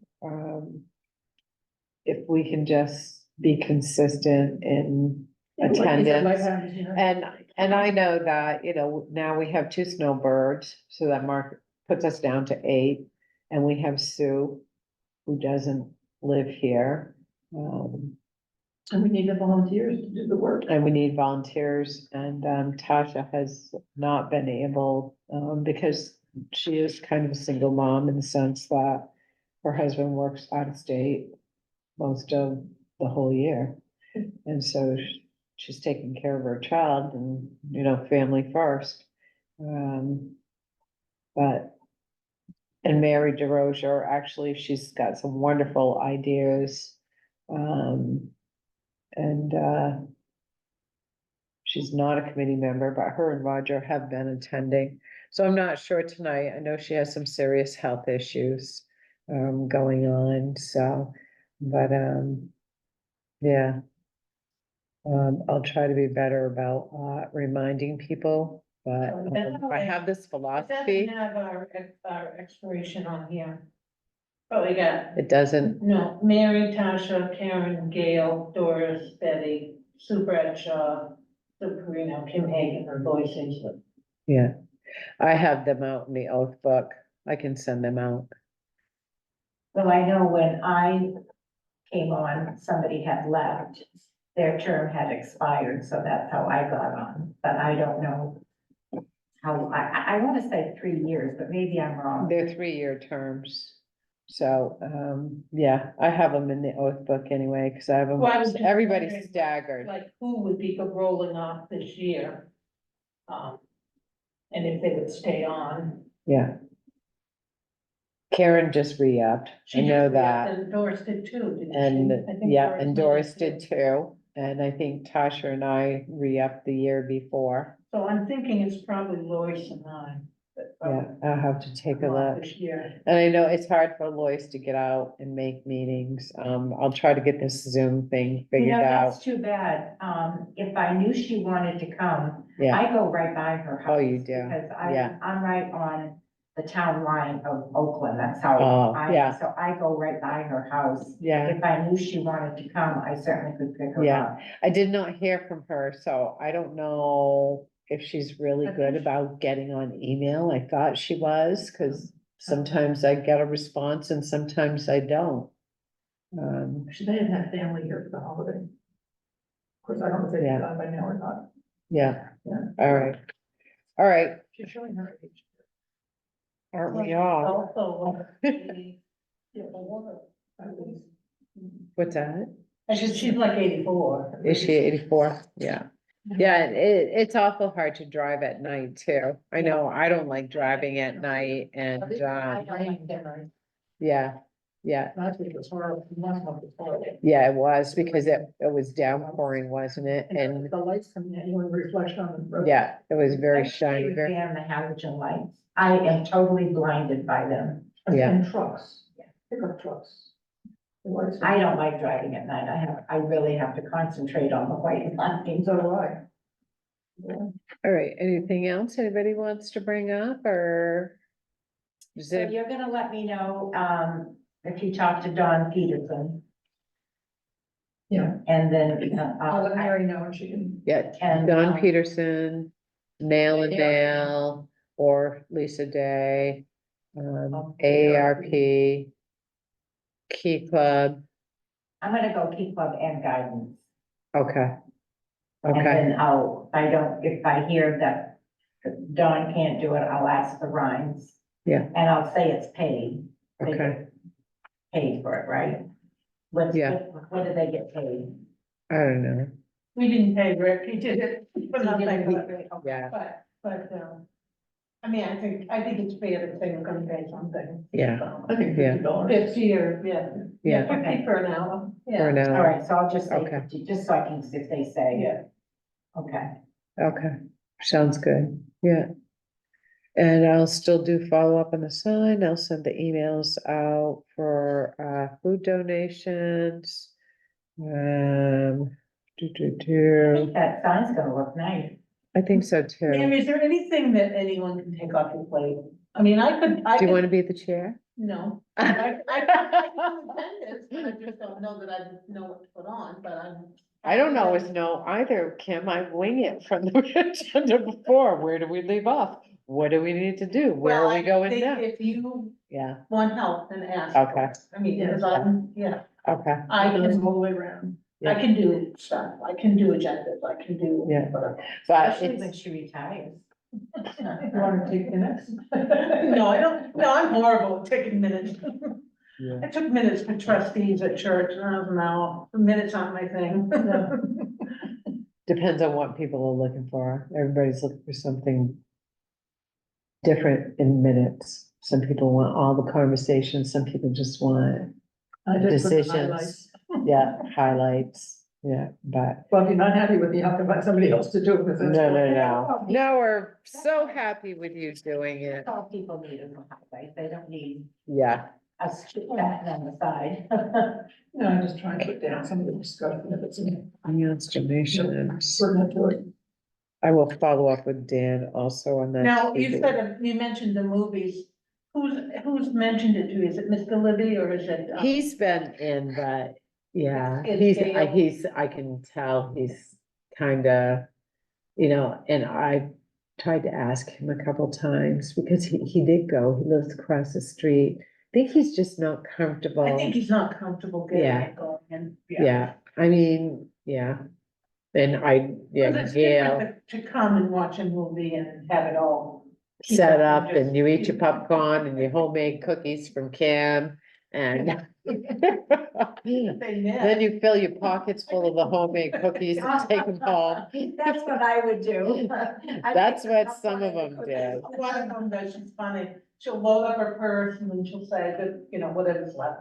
Speaker 1: if we can just be consistent in
Speaker 3: Like you said, life
Speaker 1: attendance.
Speaker 3: happens, you know.
Speaker 1: And I know that, you know, now we have 2 snowbirds, so that puts us down to 8. And we have Sue, who doesn't live here.
Speaker 3: And we need the volunteers to do the work.
Speaker 1: And we need volunteers, and Tasha has not been able, because she is kind of a single mom in the sense that her husband works out of state most of the whole year. And so she's taking care of her child and, you know, family first. But, and Mary DeRozier, actually, she's got some wonderful ideas. And, She's not a committee member, but her and Roger have been attending. So I'm not sure tonight. I know she has some serious health issues going on, so, but yeah. I'll try to be better about reminding people, but I have this
Speaker 4: It
Speaker 1: philosophy.
Speaker 4: doesn't have our expiration on here. But we got,
Speaker 1: It doesn't,
Speaker 4: no, Mary, Tasha, Karen, Gail, Doris, Betty, Sue Bradshaw, Sue Carino, Kim Hagan, and Lois Hinslet.
Speaker 1: yeah. I have them out in the oath book. I can send them out.
Speaker 2: Well, I know when I came on, somebody had left, their term had expired, so that's how I got on, but I don't know how, I wanna say 3 years, but maybe I'm wrong.
Speaker 1: They're 3-year terms. So, yeah, I have them in the oath book anyway, because I have them,
Speaker 4: Well, I was just
Speaker 1: everybody's
Speaker 4: wondering,
Speaker 1: staggered.
Speaker 4: Like, who would be rolling off this year? And if they would stay on.
Speaker 1: Yeah. Karen just re-upped. I
Speaker 4: She
Speaker 1: know
Speaker 4: just re-upped,
Speaker 1: that.
Speaker 4: And Doris did too, didn't she?
Speaker 1: And,
Speaker 4: I think
Speaker 1: yeah, and Doris
Speaker 4: did
Speaker 1: did too. And I think Tasha and I re-upped the year before.
Speaker 4: So I'm thinking it's probably Lois and I. that
Speaker 1: Yeah,
Speaker 4: probably
Speaker 1: I'll have to take a
Speaker 4: come off
Speaker 1: look.
Speaker 4: This year.
Speaker 1: And I know it's hard for Lois to get out and make meetings. I'll try to get this Zoom thing
Speaker 2: You
Speaker 1: figured
Speaker 2: know, that's
Speaker 1: out.
Speaker 2: too bad. If I knew she wanted to come,
Speaker 1: Yeah,
Speaker 2: I go right by her house.
Speaker 1: Oh, you do?
Speaker 2: Because
Speaker 1: Yeah.
Speaker 2: I'm right on the town line of Oakland, that's how
Speaker 1: Oh, yeah.
Speaker 2: so I go right by her house.
Speaker 1: yeah.
Speaker 2: If I knew she wanted to come, I certainly could pick her
Speaker 1: Yeah.
Speaker 2: up.
Speaker 1: I did not hear from her, so I don't know if she's really
Speaker 4: I
Speaker 1: good
Speaker 4: think-
Speaker 1: about getting on email. I thought she was, cause sometimes I get a response and sometimes I don't.
Speaker 3: She may have had family here for the holiday. Of course, I don't know if they've
Speaker 1: Yeah.
Speaker 3: gone by now or not.
Speaker 1: Yeah,
Speaker 3: Yeah.
Speaker 1: all right. All right,
Speaker 3: She's showing her age.
Speaker 1: aren't we all?
Speaker 4: Also,
Speaker 3: At least.
Speaker 1: What's that?
Speaker 4: I said she's like 84.
Speaker 1: Is she 84? Yeah. Yeah, it's awful hard to drive at night too. I know I don't like driving at night and, yeah, yeah.
Speaker 3: Last week was horrible, last month was horrible.
Speaker 1: Yeah, it was because it was downpouring, wasn't it? And
Speaker 3: The lights coming in, when reflection on the road.
Speaker 1: yeah, it was very
Speaker 2: I
Speaker 1: shiny, very,
Speaker 2: Damn the halogen lights. I am totally blinded by them.
Speaker 1: Yeah.
Speaker 3: And trucks, pickup trucks. The lights are-
Speaker 2: I don't like driving at night. I really have to concentrate on the white lines.
Speaker 3: So do I. Yeah.
Speaker 1: all right, anything else anybody wants to bring up or? Is
Speaker 2: So
Speaker 1: it,
Speaker 2: you're gonna let me know, if you talk to Dawn Peterson,
Speaker 3: Yeah,
Speaker 2: and then,
Speaker 3: I'll let Mary know and she can.
Speaker 1: yeah,
Speaker 2: and,
Speaker 1: Don Peterson, Nail and Nail, or Lisa Day, AARP, Key Club,
Speaker 2: I'm gonna go Key Club and Guidance.
Speaker 1: okay.
Speaker 2: And
Speaker 1: Okay,
Speaker 2: then if I hear that Dawn can't do it, I'll ask the Rhines.
Speaker 1: Yeah.
Speaker 2: And I'll say it's paid. They
Speaker 1: okay,
Speaker 2: get paid for it, right?
Speaker 1: Yeah.
Speaker 2: What do they get paid?
Speaker 1: I don't know,
Speaker 4: We didn't pay Rick, he did it for nothing,
Speaker 1: yeah,
Speaker 4: but, I mean, I think it's fair to say we're gonna pay something.
Speaker 1: yeah,
Speaker 3: I think
Speaker 1: Yeah.
Speaker 3: $50.
Speaker 4: 50 or, yeah.
Speaker 1: yeah,
Speaker 4: 50 for an hour,
Speaker 1: for
Speaker 4: yeah.
Speaker 1: now.
Speaker 2: All right, so I'll just say
Speaker 1: Okay.
Speaker 2: 50, just so I can, if they say.
Speaker 4: Yeah.
Speaker 2: Okay.
Speaker 1: Okay, sounds good, yeah. And I'll still do follow-up on the sign, I'll send the emails out for, food donations.
Speaker 2: I think that sign's gonna look nice.
Speaker 1: I think so
Speaker 4: Ma'am,
Speaker 1: too.
Speaker 4: is there anything that anyone can take off your plate? I mean, I
Speaker 1: Do you
Speaker 4: could,
Speaker 1: wanna be the chair?
Speaker 4: no. I attend this, but I just don't know that I know what to put on, but I'm.
Speaker 1: I don't always know either, Kim, I wing it from the agenda before, where do we leave off? What do we need to do? Where
Speaker 4: Well,
Speaker 1: are we
Speaker 4: I
Speaker 1: going
Speaker 4: think
Speaker 1: next?
Speaker 4: If you
Speaker 1: Yeah,
Speaker 4: want help, then ask.
Speaker 1: Okay.
Speaker 4: for it. I mean,
Speaker 3: Yes.
Speaker 4: because I'm, yeah,
Speaker 1: okay,
Speaker 4: I
Speaker 3: It goes
Speaker 4: can,
Speaker 3: all the way around.
Speaker 4: I can do stuff, I can do agendas, I can do.
Speaker 1: Yeah.
Speaker 4: whatever.
Speaker 1: but
Speaker 2: Especially when
Speaker 1: it's,
Speaker 2: she retires.
Speaker 3: You want to take minutes?
Speaker 4: No, I don't, no, I'm horrible at taking minutes.
Speaker 1: yeah,
Speaker 4: I took minutes for trustees at church, and I don't know, minutes aren't my thing.
Speaker 1: depends on what people are looking for, everybody's looking for something different in minutes. Some people want all the conversations, some people just want,
Speaker 3: I just put the
Speaker 1: Decisions.
Speaker 3: highlights.
Speaker 1: yeah, highlights, yeah, but
Speaker 3: Well, if you're not happy with me, I'll find somebody else to do it with.
Speaker 1: no, we're so happy with you doing it.
Speaker 2: That's all people need in the highway. They don't need
Speaker 1: Yeah,
Speaker 2: us chatting on the side.
Speaker 3: No, I'm just trying to put down some of the discussion if it's in.
Speaker 1: donations.
Speaker 3: Putting it to it.
Speaker 1: I will follow up with Dan also on that.
Speaker 4: Now,
Speaker 1: too.
Speaker 4: you said, you mentioned the movies. Who's mentioned it to you? Is it Mr. Libby or is it?
Speaker 1: He's been in, but yeah,
Speaker 4: It's Gail.
Speaker 1: I can tell he's kinda, and I tried to ask him a couple times because he did go, he lives across the street. I think he's just not comfortable.
Speaker 4: I think he's not comfortable getting
Speaker 1: Yeah.
Speaker 4: it going and.
Speaker 1: Yeah, I mean, yeah. And
Speaker 4: Because it's
Speaker 1: Gail
Speaker 4: different to come and watch a movie and have it all.
Speaker 1: set up and you eat your popcorn and your homemade cookies from Kim and then you fill your pockets full of the homemade cookies and take them home.
Speaker 2: That's what I would do.
Speaker 1: That's what some of them did.
Speaker 4: One of them does, she's funny. She'll load up her purse and then she'll say, good, whatever's left.